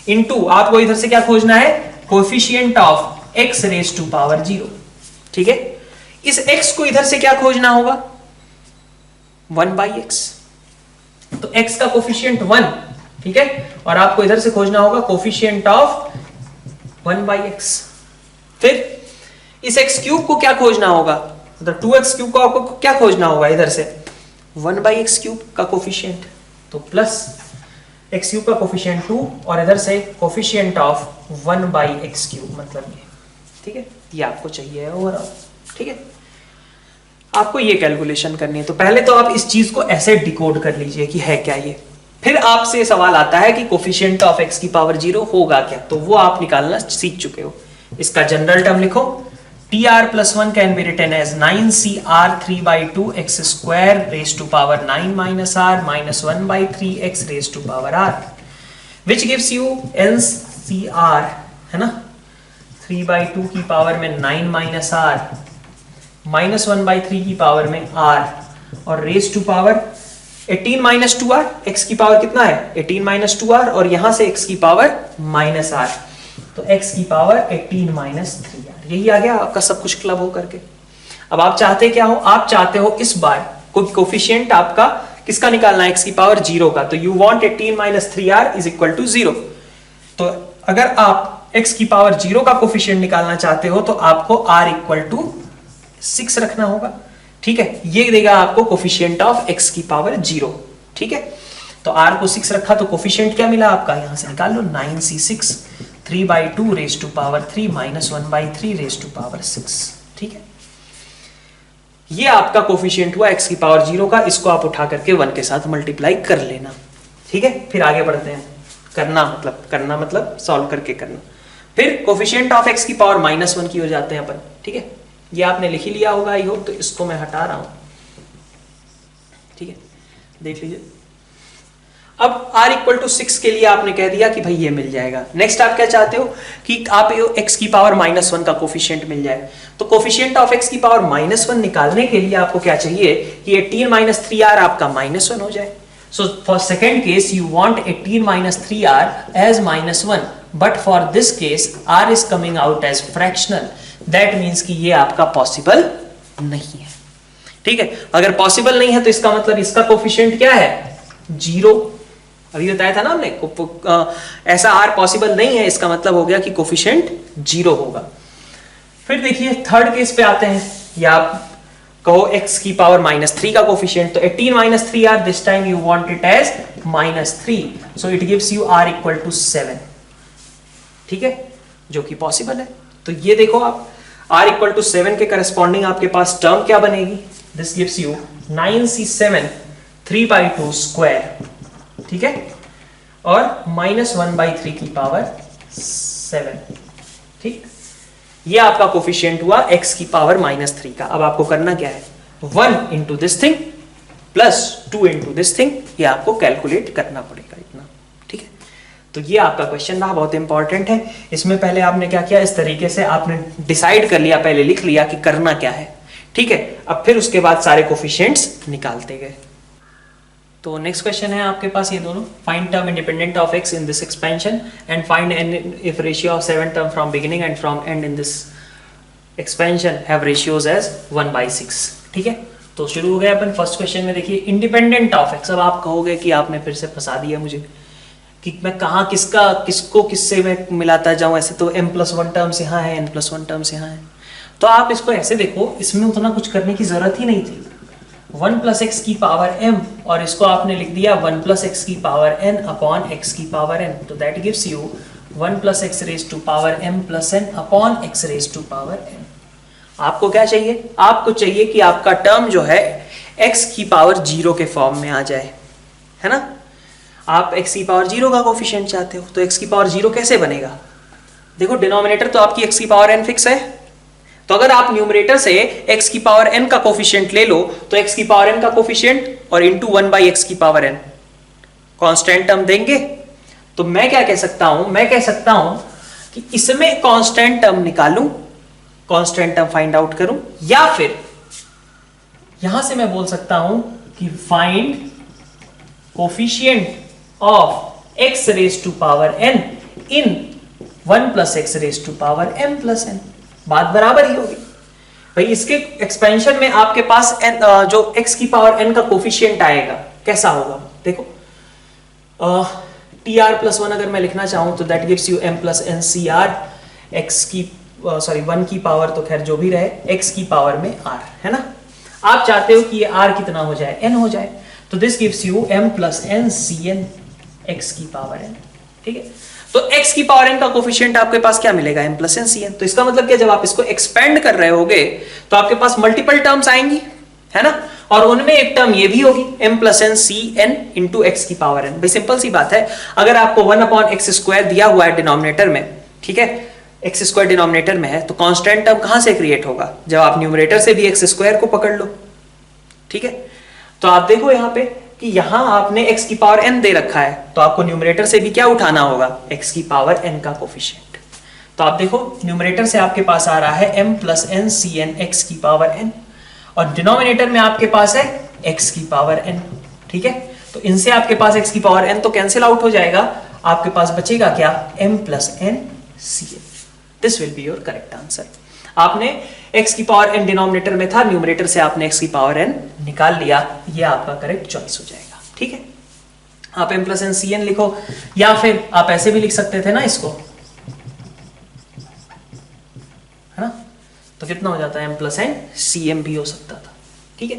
Speaker 1: इनटू आपको इधर से क्या खोजना है, coefficient of x raise to power 0, ठीक है। इस x को इधर से क्या खोजना होगा, 1/x, तो x का कोफिशिएंट 1, ठीक है, और आपको इधर से खोजना होगा कोफिशिएंट ऑफ 1/x। फिर इस x क्यूब को क्या खोजना होगा, मतलब 2x क्यूब को आपको क्या खोजना होगा, इधर से 1/x क्यूब का कोफिशिएंट, तो प्लस x क्यूब का कोफिशिएंट 2 और इधर से कोफिशिएंट ऑफ 1/x क्यूब, मतलब ये, ठीक है, ये आपको चाहिए ओवरऑल, ठीक है। आपको ये कैलकुलेशन करनी है, तो पहले तो आप इस चीज को ऐसे डिकोड कर लीजिए कि है क्या ये, फिर आपसे सवाल आता है कि कोफिशिएंट ऑफ x की पावर 0 होगा क्या, तो वो आप निकालना सीख चुके हो। इसका जनरल टर्म लिखो, tr+1 can be written as 9cr 3/2x square raise to power 9 - r minus 1/3x raise to power r, which gives you ncr, है ना, 3/2 की पावर में 9 - r माइनस 1/3 की पावर में r, और raise to power 18 - 2r, x की power कितना है 18 - 2r, और यहां से x की पावर -r, तो x की पावर 18 - 3r, यही आ गया आपका सब कुछ क्लब हो करके। अब आप चाहते क्या हो, आप चाहते हो इस बार कोफिशिएंट आपका किसका निकालना है, x की पावर 0 का, तो you want 18 - 3r is equal to 0। तो अगर आप x की पावर 0 का कोफिशिएंट निकालना चाहते हो तो आपको r इक्वल टू 6 रखना होगा, ठीक है, ये देगा आपको कोफिशिएंट ऑफ x की पावर 0, ठीक है। तो r को 6 रखा तो कोफिशिएंट क्या मिला आपका, यहां से निकाल लो 9c6 3/2 raise to power 3 minus 1/3 raise to power 6, ठीक है। ये आपका कोफिशिएंट हुआ x की पावर 0 का, इसको आप उठा करके 1 के साथ मल्टीप्लाई कर लेना, ठीक है। फिर आगे बढ़ते हैं, करना मतलब सॉल्व करके करना। फिर कोफिशिएंट ऑफ x की पावर -1 की हो जाते हैं अपन, ठीक है, ये आपने लिख ही लिया होगा आई होप, तो इसको मैं हटा रहा हूं, ठीक है, देख लीजिए। अब r इक्वल टू 6 के लिए आपने कह दिया कि भाई ये मिल जाएगा। नेक्स्ट आप क्या चाहते हो कि आप x की पावर -1 का कोफिशिएंट मिल जाए, तो कोफिशिएंट ऑफ x की पावर -1 निकालने के लिए आपको क्या चाहिए कि 18 - 3r आपका -1 हो जाए। So for second case you want 18 - 3r as -1, but for this case r is coming out as fractional, that means कि ये आपका पॉसिबल नहीं है, ठीक है। अगर पॉसिबल नहीं है तो इसका मतलब इसका कोफिशिएंट क्या है, 0। अभी बताया था ना हमने, ऐसा r पॉसिबल नहीं है, इसका मतलब हो गया कि कोफिशिएंट 0 होगा। फिर देखिए थर्ड केस पे आते हैं, या आप कहो x की पावर -3 का कोफिशिएंट, तो 18 - 3r, this time you want it as -3, so it gives you r equal to 7, ठीक है, जो कि पॉसिबल है। तो ये देखो आप r इक्वल टू 7 के करस्पॉन्डिंग आपके पास टर्म क्या बनेगी, this gives you 9c7 3/2 square, ठीक है, और -1/3 की पावर 7, ठीक। ये आपका कोफिशिएंट हुआ x की पावर -3 का। अब आपको करना क्या है, 1 into this thing plus 2 into this thing, ये आपको कैलकुलेट करना पड़ेगा इतना, ठीक है। तो ये आपका क्वेश्चन रहा, बहुत इंपॉर्टेंट है। इसमें पहले आपने क्या किया, इस तरीके से आपने डिसाइड कर लिया, पहले लिख लिया कि करना क्या है, ठीक है। अब फिर उसके बाद सारे कोफिशिएंट्स निकालते गए। तो नेक्स्ट क्वेश्चन है आपके पास ये दोनों, find term independent of x in this expansion and find n if ratio of 7 term from beginning and from end in this expansion have ratios as 1/6। ठीक है, तो शुरू हो गया अपन फर्स्ट क्वेश्चन में। देखिए इंडिपेंडेंट ऑफ एक्स। अब आप कहोगे कि आपने फिर से फंसा दिया मुझे कि मैं कहाँ किसको किससे मैं मिलाता जाऊं। ऐसे तो m+1 टर्म्स यहाँ है, n+1 टर्म्स यहाँ है, तो आप इसको ऐसे देखो, इसमें उतना कुछ करने की जरूरत ही नहीं थी। 1 + x की पावर m और इसको आपने लिख दिया 1 + x की पावर n अपॉन x की पावर n, तो that gives you 1 + x raise to power m + n upon x raise to power n। आपको क्या चाहिए? आपको चाहिए कि आपका टर्म जो है x की पावर 0 के फॉर्म में आ जाए, है ना। आप x की पावर 0 का कोफिशिएंट चाहते हो, तो x की पावर 0 कैसे बनेगा? देखो डिनोमिनेटर तो आपकी x की पावर n फिक्स है, तो अगर आप न्यूमरेटर से x की पावर n का कोफिशिएंट ले लो तो x की पावर n का कोफिशिएंट और इंटू 1/x की पावर n कांस्टेंट टर्म देंगे। तो मैं क्या कह सकता हूं? मैं कह सकता हूं कि इसमें कांस्टेंट टर्म निकालूं, कांस्टेंट टर्म फाइंड आउट करूं, या फिर यहां से मैं बोल सकता हूं कि find coefficient of x raise to power n in 1 + x raise to power m + n। बात बराबर ही होगी भाई। इसके एक्सपेंशन में आपके पास जो x की पावर n का कोफिशिएंट आएगा कैसा होगा? देखो tr+1 अगर मैं लिखना चाहूं तो that gives you m + n cr x की 1 की पावर, तो खैर जो भी रहे, x की पावर में r, है ना। आप चाहते हो कि ये r कितना हो जाए? n हो जाए, तो this gives you m + n cn x की पावर n। ठीक है, तो x की पावर n का कोफिशिएंट आपके पास क्या मिलेगा? m + n cn। तो इसका मतलब क्या, जब आप इसको एक्सपेंड कर रहे होगे तो आपके पास मल्टीपल टर्म्स आएंगी, है ना, और उनमें एक टर्म ये भी होगी m + n cn into x की पावर n। भाई सिंपल सी बात है, अगर आपको 1/x² दिया हुआ है डिनोमिनेटर में, ठीक है, x² डिनोमिनेटर में है, तो कांस्टेंट टर्म कहां से क्रिएट होगा? जब आप न्यूमरेटर से भी x² को पकड़ लो। ठीक है, तो आप देखो यहां पे कि यहां आपने x की पावर n दे रखा है, तो आपको न्यूमरेटर से भी क्या उठाना होगा? x की पावर n का कोफिशिएंट। तो आप देखो न्यूमरेटर से आपके पास आ रहा है m + n cn x की पावर n, और डिनोमिनेटर में आपके पास है x की पावर n। ठीक है, तो इनसे आपके पास x की पावर n तो कैंसिल आउट हो जाएगा, आपके पास बचेगा क्या? m + n cn। This will be your correct answer. आपने x की पावर n डिनोमिनेटर में था, न्यूमरेटर से आपने x की पावर n निकाल लिया, ये आपका करेक्ट चॉइस हो जाएगा। ठीक है, आप m + n cn लिखो, या फिर आप ऐसे भी लिख सकते थे ना इसको, है ना, तो कितना हो जाता है? m + n cm भी हो सकता था। ठीक है,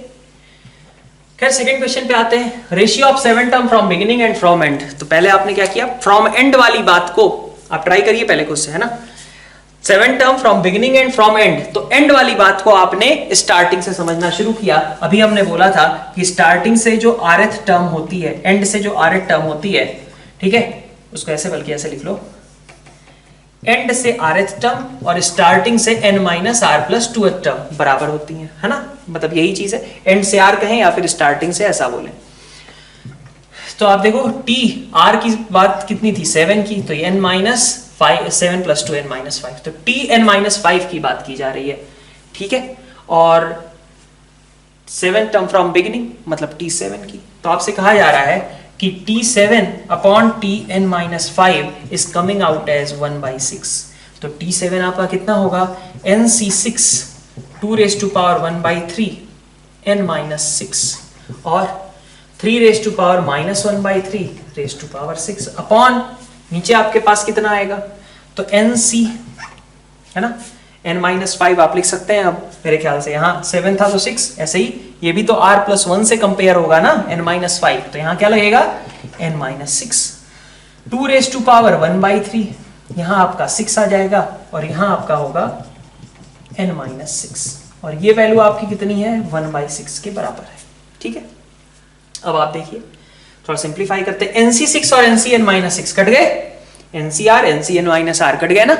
Speaker 1: खैर सेकंड क्वेश्चन पे आते हैं। Ratio of 7 term from beginning and from end. तो पहले आपने क्या किया? फ्रॉम एंड वाली बात को आप ट्राई करिए पहले खुद से, है ना। 7 term from beginning and from end, तो एंड वाली बात को आपने स्टार्टिंग से समझना शुरू किया। अभी हमने बोला था कि स्टार्टिंग से जो rth टर्म होती है, एंड से जो rth टर्म होती है, ठीक है, उसको ऐसे बल्कि ऐसे लिख लो, एंड से rth टर्म और स्टार्टिंग से n - r + 2th टर्म बराबर होती है ना। मतलब यही चीज है, एंड से r कहें या फिर स्टार्टिंग से ऐसा बोलें। तो आप देखो t r की बात कितनी थी? 7 की, तो n - 5 7 + 2 n - 5, तो tn - 5 की बात की जा रही है। ठीक है, और 7 टर्म फ्रॉम बिगिनिंग मतलब t7 की, तो आपसे कहा जा रहा है कि t7 upon tn - 5 is coming out as 1/6। तो t7 आपका कितना होगा? nc6 2⁻⁻⁻³ n - 6 और 3⁻⁻⁻⁻⁻6 अपॉन नीचे आपके पास कितना आएगा? तो nc, है ना, n - 5 आप लिख सकते हैं। अब मेरे ख्याल से यहाँ 7 था तो 6, ऐसे ही ये भी तो r + 1 से कंपेयर होगा ना, n - 5, तो यहाँ क्या लगेगा? n - 6 2⁻⁻⁻⁻3, यहाँ आपका 6 आ जाएगा और यहाँ आपका होगा n - 6, और ये वैल्यू आपकी कितनी है? 1/6 के बराबर है। ठीक है, अब आप देखिए थोड़ा सिंप्लीफाई करते हैं। nc6 और ncn - 6 कट गए, ncr ncn - r कट गए ना।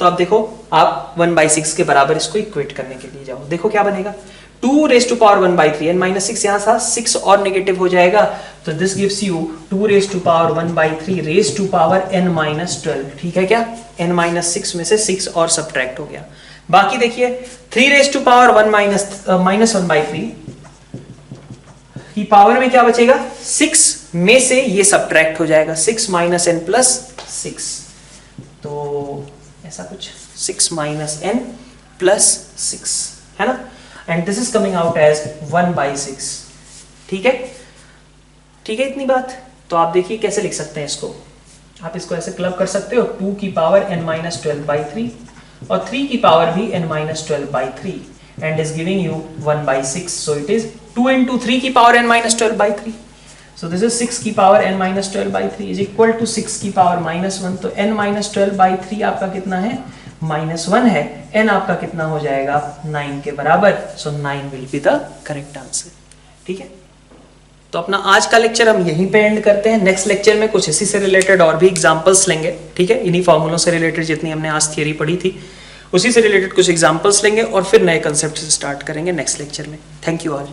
Speaker 1: तो अब देखो आप 1/6 के बराबर इसको इक्वेट करने के लिए जाओ, देखो क्या बनेगा? 2⁻⁻⁻1/3, n - 6 यहाँ था, 6 और नेगेटिव हो जाएगा, तो दिस गिव्स यू 2⁻⁻1/3 n - 12। ठीक है क्या? n - 6 में से 6 और सब्ट्रैक्ट हो गया। बाकी देखिए 3⁻1 की पावर में क्या बचेगा? 6 में से ये सब्ट्रैक्ट हो जाएगा, 6 - n + 6, तो ऐसा कुछ 6 - n प्लस 6, है ना, and this is coming out as 1/6। ठीक है, ठीक है इतनी बात। तो आप देखिए कैसे लिख सकते हैं इसको, आप इसको ऐसे क्लब कर सकते हो, 2 की पावर n-12/3 और 3 की पावर भी n-12/3 and is giving you 1/6, so it is 2 into 3 की power n-12/3, so this is 6 की power n-12/3 is equal to 6 की पावर -1, तो n-12/3 आपका कितना है, -1 है, n आपका कितना हो जाएगा 9 के बराबर, so 9 will be the correct answer। ठीक है, तो अपना आज का लेक्चर हम यहीं पे एंड करते हैं। नेक्स्ट लेक्चर में कुछ इसी से रिलेटेड और भी एग्जांपल्स लेंगे, ठीक है, इन्हीं फॉर्मूलों से रिलेटेड जितनी हमने आज थियरी पढ़ी थी उसी से रिलेटेड कुछ एग्जांपल्स लेंगे और फिर नए कंसेप्ट से स्टार्ट करेंगे नेक्स्ट लेक्चर में। Thank you all.